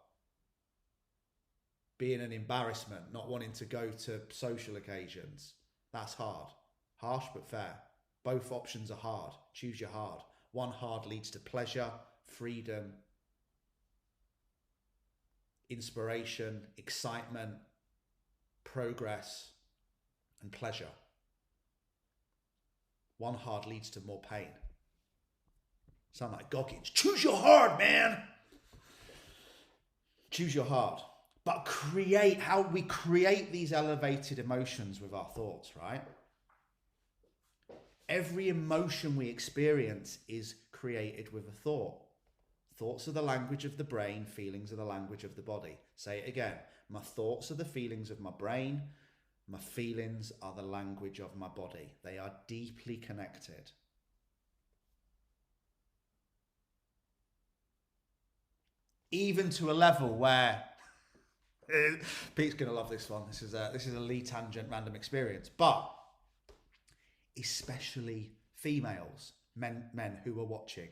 Being an embarrassment, not wanting to go to social occasions. That's hard. Harsh but fair. Both options are hard. Choose your hard. One hard leads to pleasure, freedom, inspiration, excitement, progress, and pleasure. One hard leads to more pain. Sound like Goggins. Choose your hard, man. Choose your hard. But how we create these elevated emotions with our thoughts, right? Every emotion we experience is created with a thought. Thoughts are the language of the brain, feelings are the language of the body. Say it again. My thoughts are the feelings of my brain. My feelings are the language of my body. They are deeply connected. Even to a level where Pete's gonna love this one. This is a Lee Tangent random experience, but especially females, men who are watching.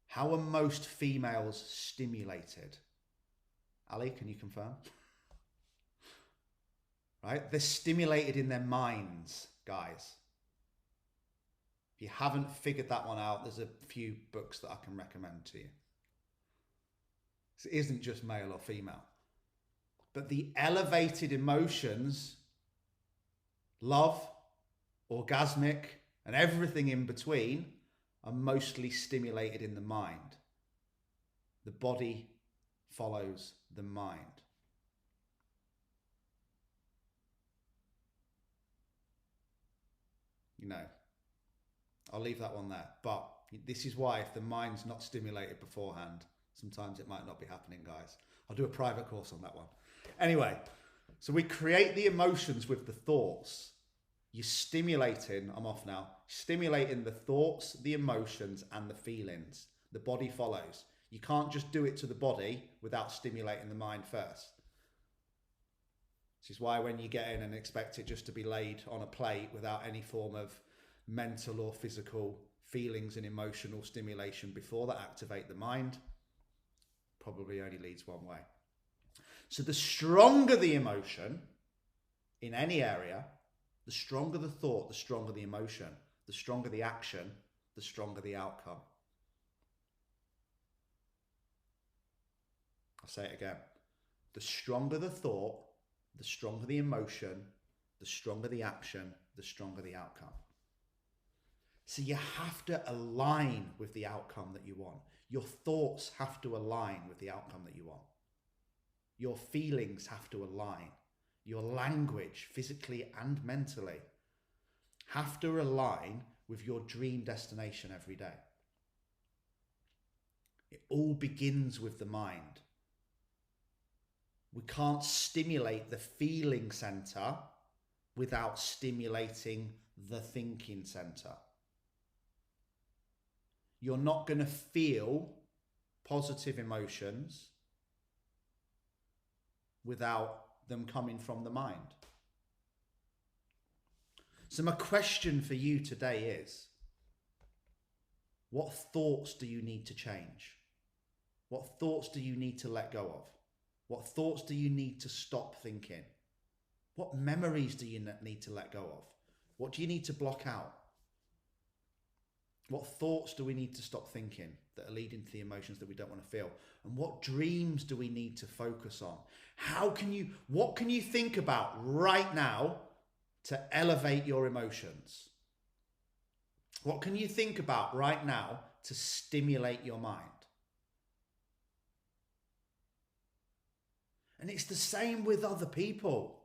How are most females stimulated? Ali, can you confirm? Right? They're stimulated in their minds, guys. If you haven't figured that one out, there's a few books that I can recommend to you. It isn't just male or female. But the elevated emotions, love, orgasmic, and everything in between, are mostly stimulated in the mind. The body follows the mind. You know, I'll leave that one there. But this is why if the mind's not stimulated beforehand, sometimes it might not be happening, guys. I'll do a private course on that one. Anyway, so we create the emotions with the thoughts. You're stimulating, I'm off now, stimulating the thoughts, the emotions, and the feelings. The body follows. You can't just do it to the body without stimulating the mind first. This is why when you get in and expect it just to be laid on a plate without any form of mental or physical feelings and emotional stimulation before that activate the mind, probably only leads one way. So the stronger the emotion in any area, the stronger the thought, the stronger the emotion, the stronger the action, the stronger the outcome. I'll say it again. The stronger the thought, the stronger the emotion, the stronger the action, the stronger the outcome. So you have to align with the outcome that you want. Your thoughts have to align with the outcome that you want. Your feelings have to align. Your language, physically and mentally, have to align with your dream destination every day. It all begins with the mind. We can't stimulate the feeling center without stimulating the thinking center. You're not going to feel positive emotions without them coming from the mind. So my question for you today is, what thoughts do you need to change? What thoughts do you need to let go of? What thoughts do you need to stop thinking? What memories do you need to let go of? What do you need to block out? What thoughts do we need to stop thinking that are leading to the emotions that we don't want to feel? And what dreams do we need to focus on? What can you think about right now to elevate your emotions? What can you think about right now to stimulate your mind? And it's the same with other people.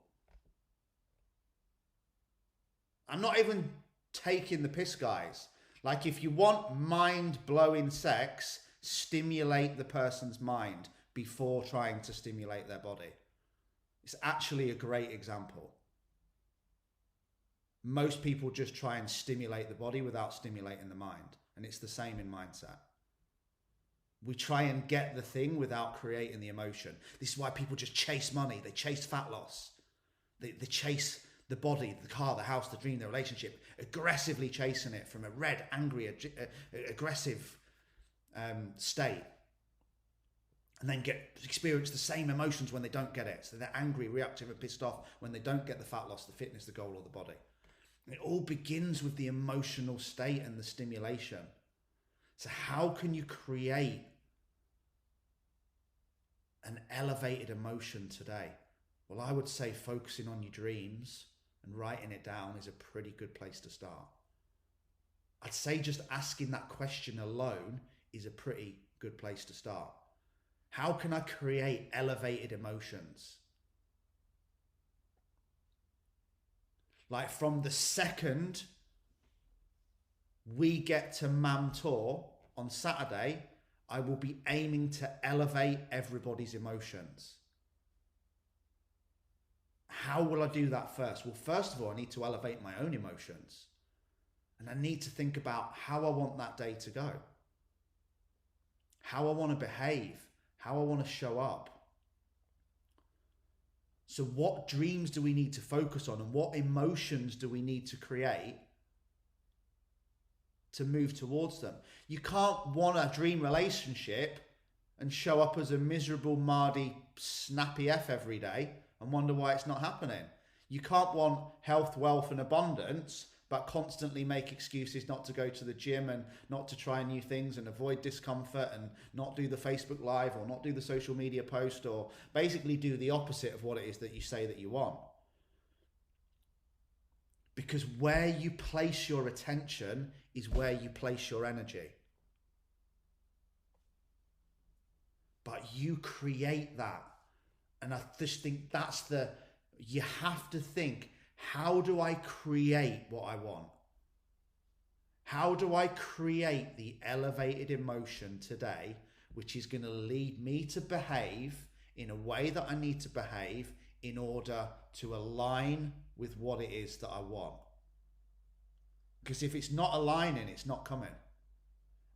I'm not even taking the piss, guys. Like, if you want mind-blowing sex, stimulate the person's mind before trying to stimulate their body. It's actually a great example. Most people just try and stimulate the body without stimulating the mind. And it's the same in mindset. We try and get the thing without creating the emotion. This is why people just chase money. They chase fat loss. They chase the body, the car, the house, the dream, the relationship, aggressively chasing it from a red, angry, aggressive state. And then experience the same emotions when they don't get it. So they're angry, reactive, and pissed off when they don't get the fat loss, the fitness, the goal, or the body. It all begins with the emotional state and the stimulation. So how can you create an elevated emotion today? Well, I would say focusing on your dreams and writing it down is a pretty good place to start. I'd say just asking that question alone is a pretty good place to start. How can I create elevated emotions? Like, from the second we get to Mam Tour on Saturday, I will be aiming to elevate everybody's emotions. How will I do that first? Well, first of all, I need to elevate my own emotions. And I need to think about how I want that day to go. How I want to behave. how I want to show up. So what dreams do we need to focus on, and what emotions do we need to create to move towards them? You can't want a dream relationship and show up as a miserable, mardy, snappy F every day and wonder why it's not happening. You can't want health, wealth, and abundance, but constantly make excuses not to go to the gym and not to try new things and avoid discomfort and not do the Facebook Live or not do the social media post, or basically do the opposite of what it is that you say that you want. Because where you place your attention is where you place your energy. But you create that. And I just think you have to think, how do I create what I want? How do I create the elevated emotion today, which is going to lead me to behave in a way that I need to behave in order to align with what it is that I want? Because if it's not aligning, it's not coming.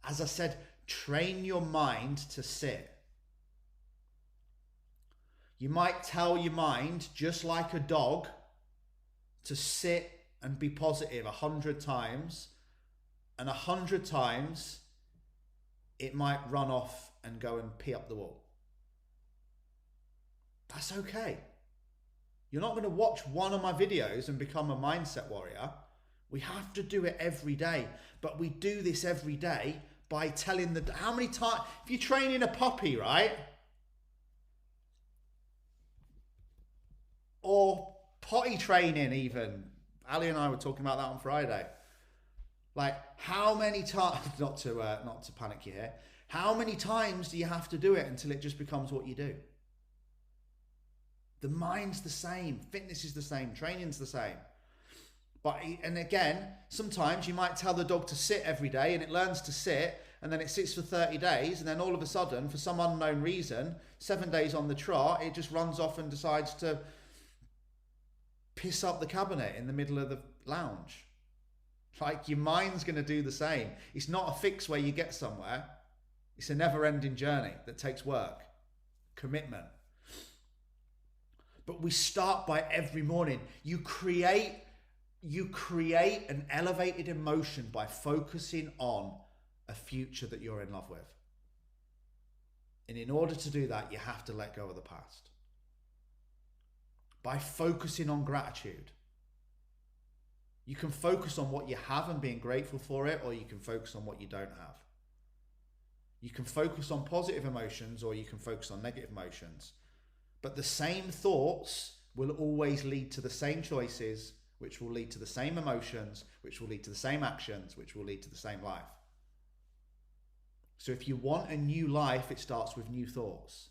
As I said, train your mind to sit. You might tell your mind, just like a dog, to sit and be positive 100 times, and 100 times it might run off and go and pee up the wall. That's okay. You're not going to watch one of my videos and become a mindset warrior. We have to do it every day, but we do this every day by telling how many times, if you're training a puppy, right? Or potty training even. Ali and I were talking about that on Friday. Like, how many times, not to panic you here, how many times do you have to do it until it just becomes what you do? The mind's the same, fitness is the same, training's the same. And again, sometimes you might tell the dog to sit every day and it learns to sit, and then it sits for 30 days, and then all of a sudden, for some unknown reason, 7 days on the trot, it just runs off and decides to piss up the cabinet in the middle of the lounge. Like, your mind's going to do the same. It's not a fix where you get somewhere. It's a never-ending journey that takes work, commitment. But we start by every morning. You create an elevated emotion by focusing on a future that you're in love with. And in order to do that, you have to let go of the past. By focusing on gratitude. You can focus on what you have and being grateful for it, or you can focus on what you don't have. You can focus on positive emotions, or you can focus on negative emotions. But the same thoughts will always lead to the same choices, which will lead to the same emotions, which will lead to the same actions, which will lead to the same life. So if you want a new life, it starts with new thoughts.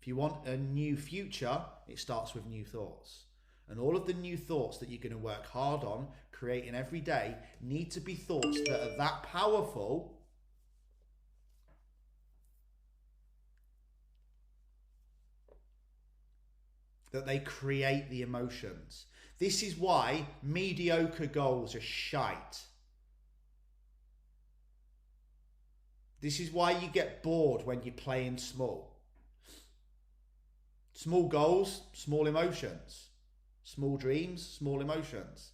If you want a new future, it starts with new thoughts. And all of the new thoughts that you're going to work hard on creating every day need to be thoughts that are that powerful that they create the emotions. This is why mediocre goals are shite. This is why you get bored when you're playing small. Small goals, small emotions. Small dreams, small emotions.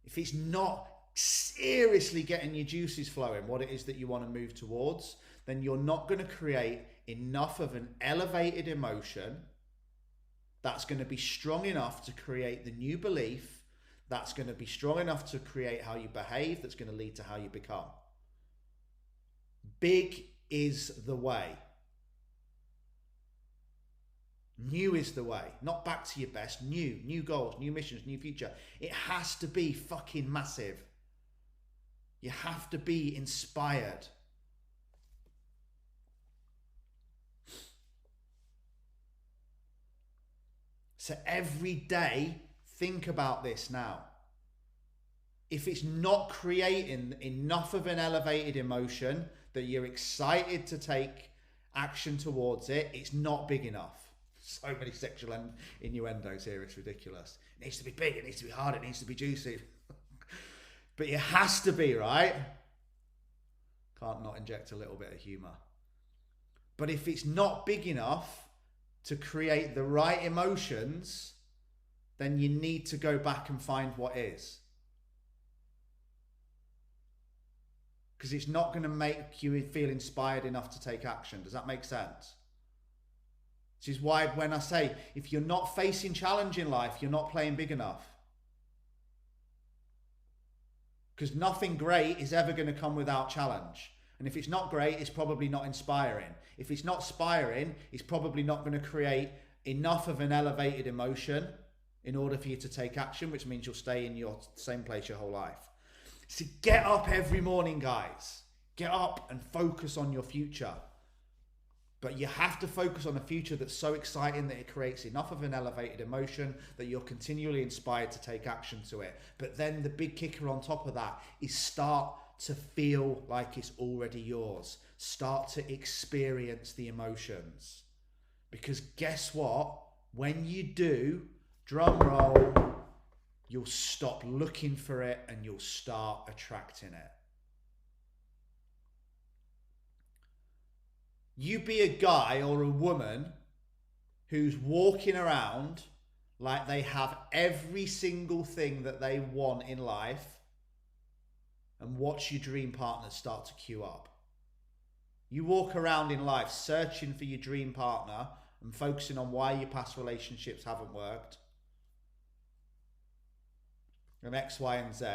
If it's not seriously getting your juices flowing, what it is that you want to move towards, then you're not going to create enough of an elevated emotion that's going to be strong enough to create the new belief, that's going to be strong enough to create how you behave, that's going to lead to how you become. Big is the way. New is the way. Not back to your best. New goals, new missions, new future. It has to be fucking massive. You have to be inspired. So every day, think about this now. If it's not creating enough of an elevated emotion that you're excited to take action towards it, it's not big enough. So many sexual innuendos here, it's ridiculous. It needs to be big, it needs to be hard, it needs to be juicy. But it has to be, right? Can't not inject a little bit of humor. But if it's not big enough to create the right emotions, then you need to go back and find what is. Because it's not going to make you feel inspired enough to take action. Does that make sense? This is why when I say, if you're not facing challenge in life, you're not playing big enough. Because nothing great is ever going to come without challenge. And if it's not great, it's probably not inspiring. If it's not inspiring, it's probably not going to create enough of an elevated emotion in order for you to take action, which means you'll stay in your same place your whole life. So get up every morning, guys. Get up and focus on your future. But you have to focus on a future that's so exciting that it creates enough of an elevated emotion that you're continually inspired to take action to it. But then the big kicker on top of that is start to feel like it's already yours. Start to experience the emotions. Because guess what? When you do, drum roll, you'll stop looking for it and you'll start attracting it. You be a guy or a woman who's walking around like they have every single thing that they want in life, and watch your dream partners start to queue up. You walk around in life searching for your dream partner and focusing on why your past relationships haven't worked, and X, Y, and Z,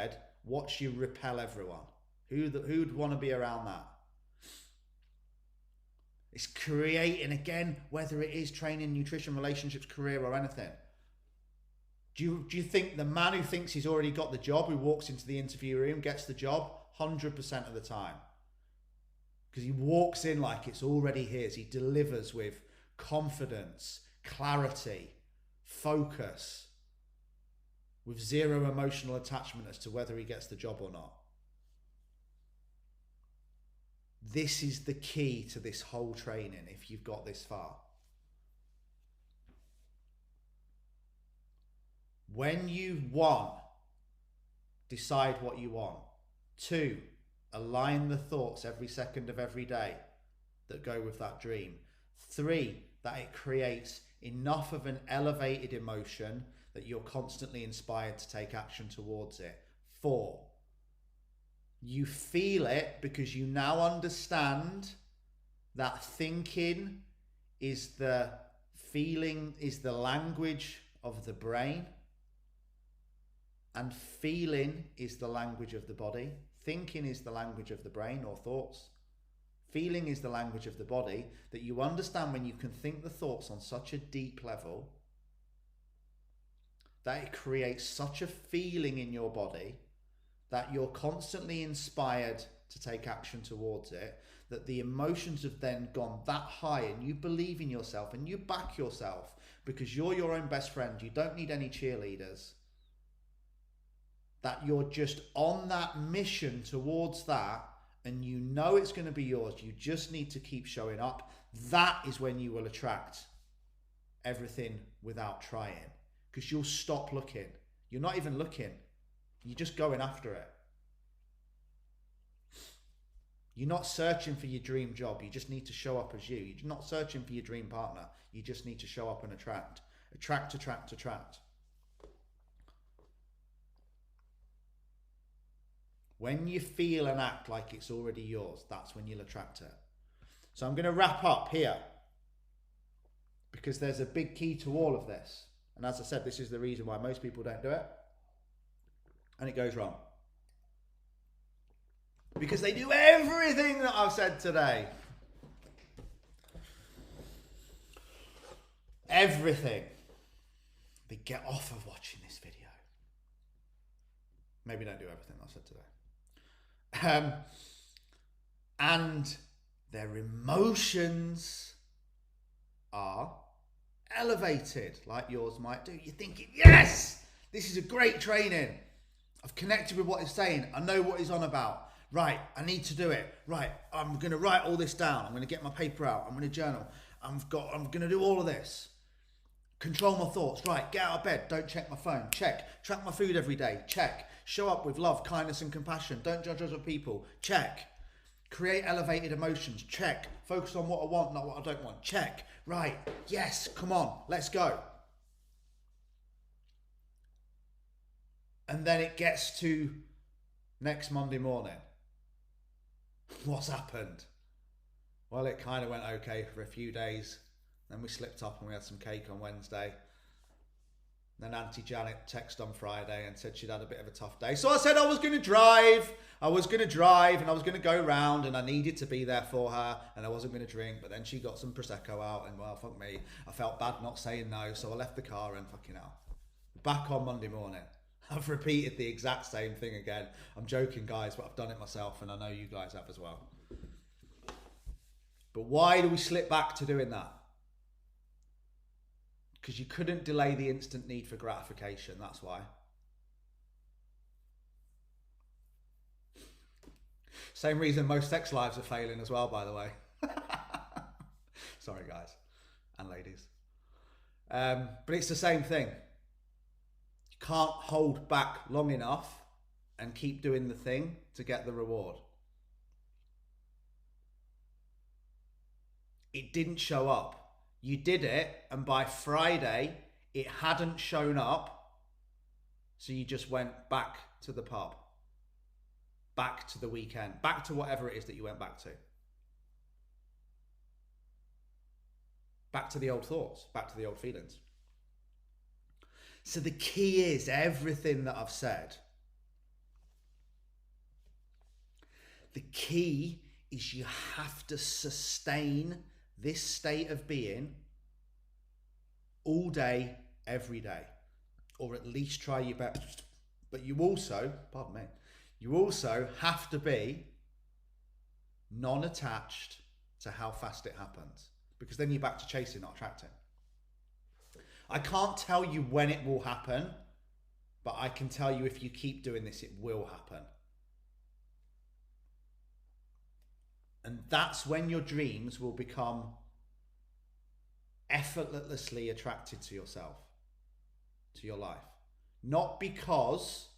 watch you repel everyone. Who'd want to be around that? It's creating, again, whether it is training, nutrition, relationships, career, or anything. Do you think the man who thinks he's already got the job, who walks into the interview room, gets the job 100% of the time? Because he walks in like it's already his. He delivers with confidence, clarity, focus, with zero emotional attachment as to whether he gets the job or not. This is the key to this whole training if you've got this far. When you, 1, decide what you want. 2, align the thoughts every second of every day that go with that dream. 3, that it creates enough of an elevated emotion that you're constantly inspired to take action towards it. 4, you feel it because you now understand that thinking is the feeling, is the language of the brain, and feeling is the language of the body. Thinking is the language of the brain or thoughts. Feeling is the language of the body, that you understand when you can think the thoughts on such a deep level that it creates such a feeling in your body that you're constantly inspired to take action towards it, that the emotions have then gone that high and you believe in yourself and you back yourself because you're your own best friend. You don't need any cheerleaders. That you're just on that mission towards that and you know it's going to be yours. You just need to keep showing up. That is when you will attract everything without trying, because you'll stop looking. You're not even looking. You're just going after it. You're not searching for your dream job. You just need to show up as you. You're not searching for your dream partner. You just need to show up and attract. Attract, attract, attract. When you feel and act like it's already yours, that's when you'll attract it. So I'm going to wrap up here because there's a big key to all of this. And as I said, this is the reason why most people don't do it. And it goes wrong. Because they do everything that I've said today. Everything. They get off of watching this video. Maybe don't do everything I've said today. And their emotions are elevated, like yours might do. You're thinking, yes, this is a great training. I've connected with what he's saying. I know what he's on about. Right, I need to do it. Right, I'm going to write all this down. I'm going to get my paper out. I'm going to journal. I'm going to do all of this. Control my thoughts. Right, get out of bed. Don't check my phone. Check. Track my food every day. Check. Show up with love, kindness and compassion. Don't judge other people. Check. Create elevated emotions. Check. Focus on what I want, not what I don't want. Check. Right. Yes. Come on. Let's go. And then it gets to next Monday morning. What's happened? Well, it kind of went okay for a few days. Then we slipped up and we had some cake on Wednesday. Then Auntie Janet texted on Friday and said she'd had a bit of a tough day. So I said I was going to drive. And I was going to go round and I needed to be there for her and I wasn't going to drink. But then she got some Prosecco out and, well, fuck me. I felt bad not saying no. So I left the car and fucking hell. Back on Monday morning. I've repeated the exact same thing again. I'm joking, guys, but I've done it myself and I know you guys have as well. But why do we slip back to doing that? Because you couldn't delay the instant need for gratification, that's why. Same reason most sex lives are failing as well, by the way. Sorry, guys and ladies. But it's the same thing. You can't hold back long enough and keep doing the thing to get the reward. It didn't show up. You did it, and by Friday, it hadn't shown up. So you just went back to the pub, back to the weekend, back to whatever it is that you went back to. Back to the old thoughts, back to the old feelings. So the key is everything that I've said. The key is you have to sustain this state of being all day, every day, or at least try your best. But you also, you also have to be non-attached to how fast it happens, because then you're back to chasing, not attracting. I can't tell you when it will happen, but I can tell you if you keep doing this, it will happen. And that's when your dreams will become effortlessly attracted to yourself, to your life. Not because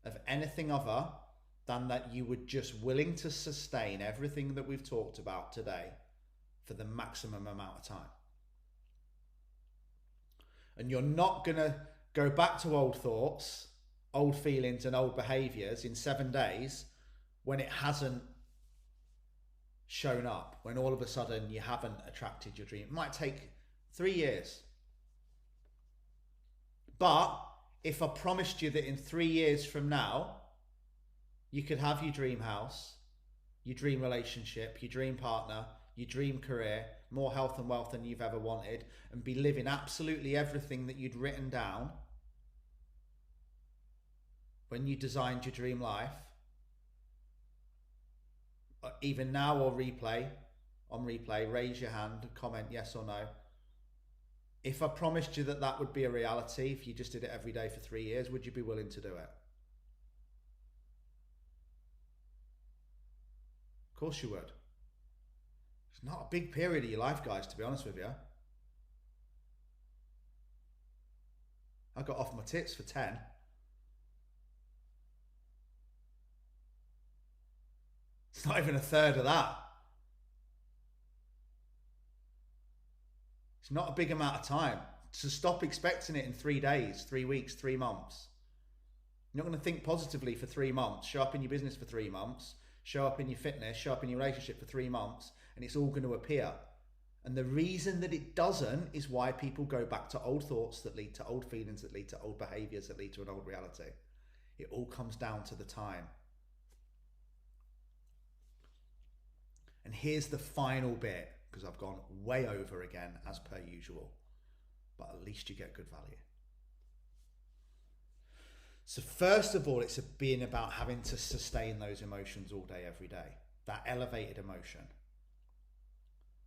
of anything other than that you were just willing to sustain everything that we've talked about today for the maximum amount of time. And you're not going to go back to old thoughts, old feelings and old behaviors in 7 days when it hasn't shown up, when all of a sudden you haven't attracted your dream. It might take 3 years. But if I promised you that in 3 years from now, you could have your dream house, your dream relationship, your dream partner, your dream career, more health and wealth than you've ever wanted, and be living absolutely everything that you'd written down when you designed your dream life, even now or on replay, raise your hand, comment yes or no. If I promised you that that would be a reality, if you just did it every day for 3 years, would you be willing to do it? Of course you would. It's not a big period of your life, guys, to be honest with you. I got off my tits for 10. It's not even a third of that. It's not a big amount of time. So stop expecting it in 3 days, 3 weeks, 3 months. You're not going to think positively for 3 months, show up in your business for 3 months, show up in your fitness, show up in your relationship for 3 months, and it's all going to appear. And the reason that it doesn't is why people go back to old thoughts that lead to old feelings, that lead to old behaviors, that lead to an old reality. It all comes down to the time. And here's the final bit, because I've gone way over again as per usual, but at least you get good value. So first of all, it's being about having to sustain those emotions all day, every day, that elevated emotion.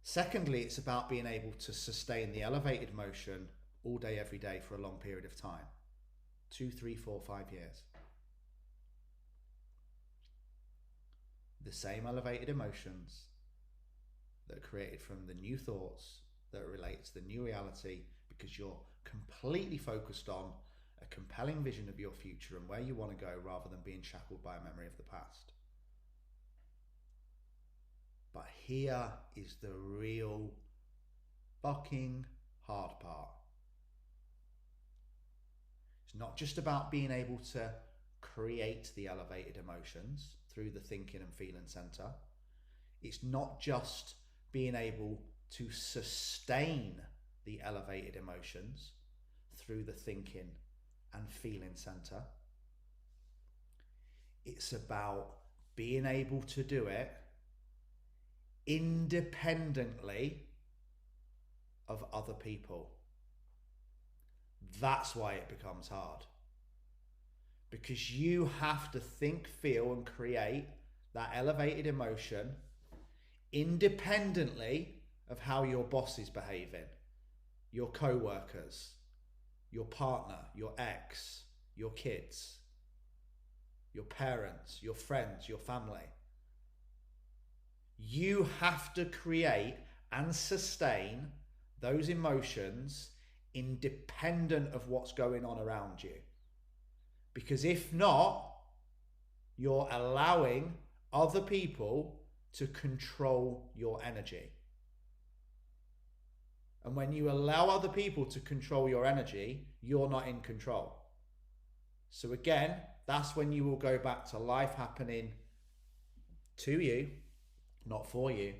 Secondly, it's about being able to sustain the elevated emotion all day, every day for a long period of time, 2, 3, 4, 5 years. The same elevated emotions that are created from the new thoughts that relate to the new reality, because you're completely focused on a compelling vision of your future and where you want to go, rather than being shackled by a memory of the past. But here is the real fucking hard part. It's not just about being able to create the elevated emotions through the thinking and feeling center. It's not just being able to sustain the elevated emotions through the thinking and feeling center. It's about being able to do it independently of other people. That's why it becomes hard. Because you have to think, feel, and create that elevated emotion independently of how your boss is behaving, your co-workers, your partner, your ex, your kids, your parents, your friends, your family. You have to create and sustain those emotions independent of what's going on around you. Because if not, you're allowing other people to control your energy. And when you allow other people to control your energy, you're not in control. So again, that's when you will go back to life happening to you, not for you,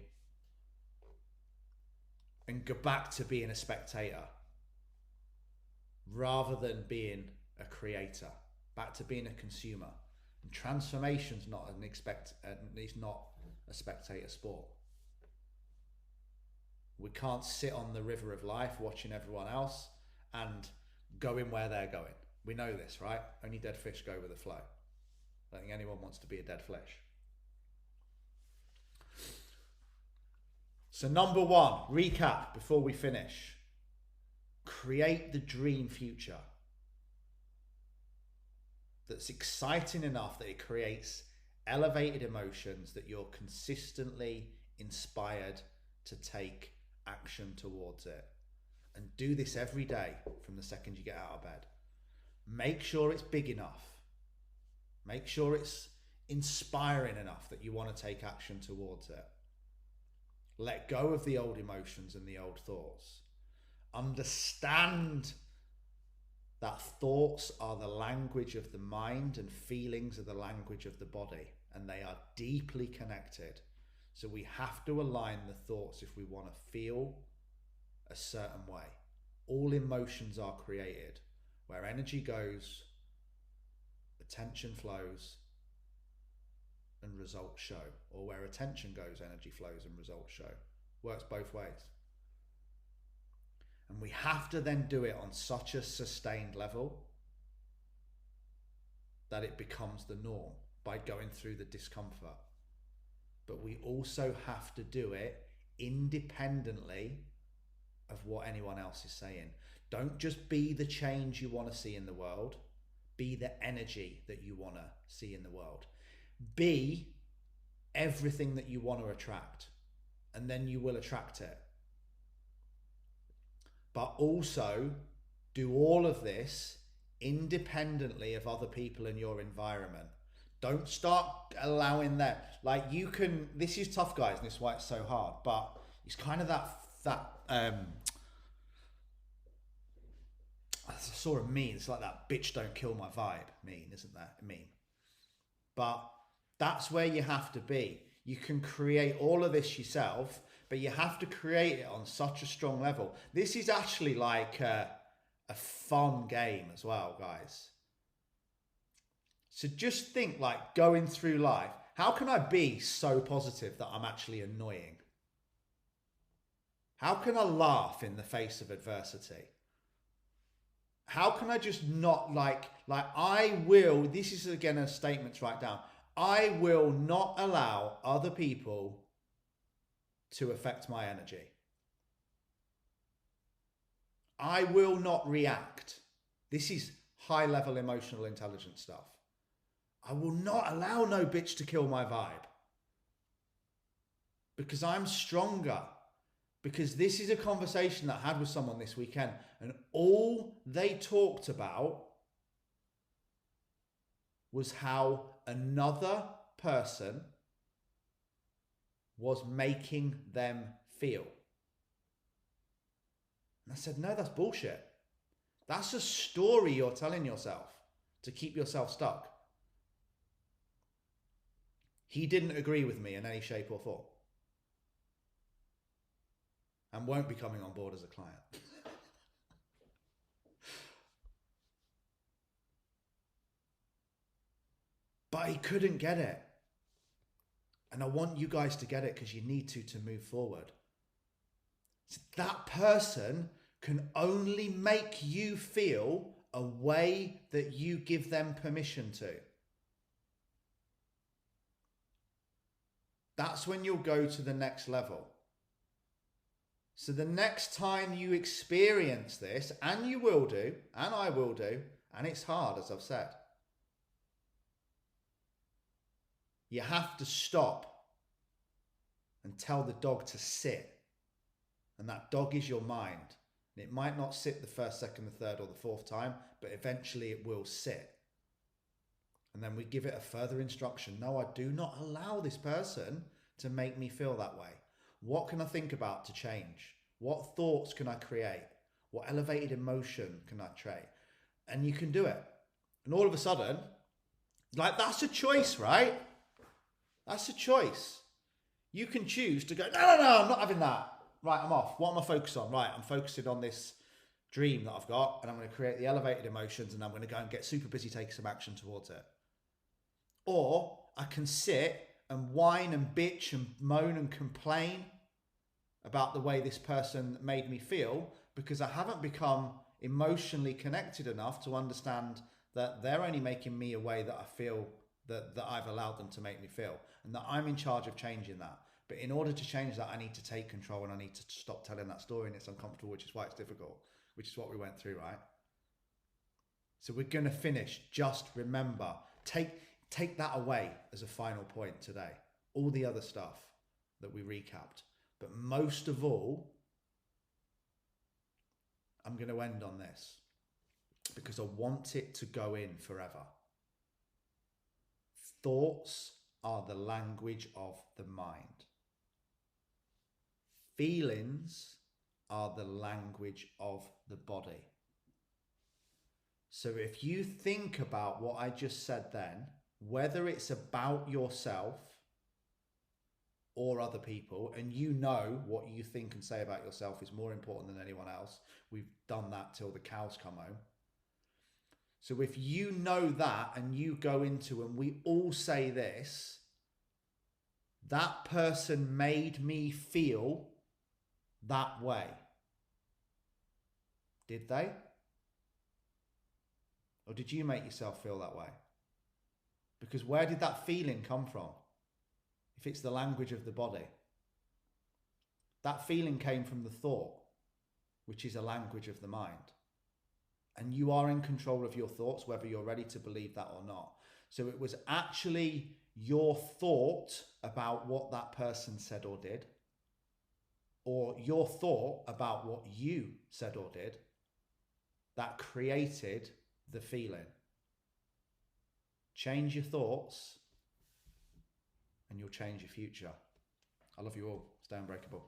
and go back to being a spectator rather than being a creator, back to being a consumer. And transformation's not it's not a spectator sport. We can't sit on the river of life watching everyone else and going where they're going. We know this, right? Only dead fish go with the flow. I don't think anyone wants to be a dead fish. So number one, recap before we finish. Create the dream future that's exciting enough that it creates elevated emotions that you're consistently inspired to take action towards it. And do this every day from the second you get out of bed. Make sure it's big enough. Make sure it's inspiring enough that you want to take action towards it. Let go of the old emotions and the old thoughts. Understand that thoughts are the language of the mind and feelings are the language of the body, and they are deeply connected. So we have to align the thoughts if we want to feel a certain way. All emotions are created. Where energy goes, attention flows and results show. Or where attention goes, energy flows and results show. Works both ways. And we have to then do it on such a sustained level that it becomes the norm by going through the discomfort. But we also have to do it independently of what anyone else is saying. Don't just be the change you want to see in the world. Be the energy that you want to see in the world. Be everything that you want to attract, and then you will attract it. But also do all of this independently of other people in your environment. Don't start allowing that. Like you can, this is tough, guys, and this is why it's so hard, but it's kind of I saw a meme, it's like that bitch don't kill my vibe meme, isn't that a meme? But that's where you have to be. You can create all of this yourself, but you have to create it on such a strong level. This is actually like a fun game as well, guys. So just think, like, going through life, how can I be so positive that I'm actually annoying? How can I laugh in the face of adversity? How can I just not like I will, this is again a statement to write down, I will not allow other people to affect my energy. I will not react. This is high level emotional intelligence stuff. I will not allow no bitch to kill my vibe. Because I'm stronger. Because this is a conversation that I had with someone this weekend, and all they talked about was how another person was making them feel. And I said, no, that's bullshit. That's a story you're telling yourself to keep yourself stuck. He didn't agree with me in any shape or form. And won't be coming on board as a client. But he couldn't get it. And I want you guys to get it because you need to move forward. So that person can only make you feel a way that you give them permission to. That's when you'll go to the next level. So the next time you experience this, and you will do, and I will do, and it's hard, as I've said, you have to stop and tell the dog to sit. And that dog is your mind. And it might not sit the first, second, the third, or the fourth time, but eventually it will sit. And then we give it a further instruction. No, I do not allow this person to make me feel that way. What can I think about to change? What thoughts can I create? What elevated emotion can I create? And you can do it. And all of a sudden, like, that's a choice, right? That's a choice. You can choose to go, no, I'm not having that. Right, I'm off. What am I focused on? Right, I'm focusing on this dream that I've got, and I'm going to create the elevated emotions, and I'm going to go and get super busy taking some action towards it. Or I can sit and whine and bitch and moan and complain about the way this person made me feel because I haven't become emotionally connected enough to understand that they're only making me a way that I feel that I've allowed them to make me feel, and that I'm in charge of changing that. But in order to change that, I need to take control and I need to stop telling that story, and it's uncomfortable, which is why it's difficult, which is what we went through, right? So we're going to finish. Just remember, take that away as a final point today. All the other stuff that we recapped. But most of all, I'm going to end on this because I want it to go in forever. Thoughts are the language of the mind. Feelings are the language of the body. So if you think about what I just said then, whether it's about yourself or other people, and you know what you think and say about yourself is more important than anyone else. We've done that till the cows come home. So if you know that and you go into, and we all say this, that person made me feel that way. Did they? Or did you make yourself feel that way? Because where did that feeling come from? If it's the language of the body. That feeling came from the thought, which is a language of the mind. And you are in control of your thoughts, whether you're ready to believe that or not. So it was actually your thought about what that person said or did, or your thought about what you said or did, that created the feeling. Change your thoughts and you'll change your future. I love you all. Stay unbreakable.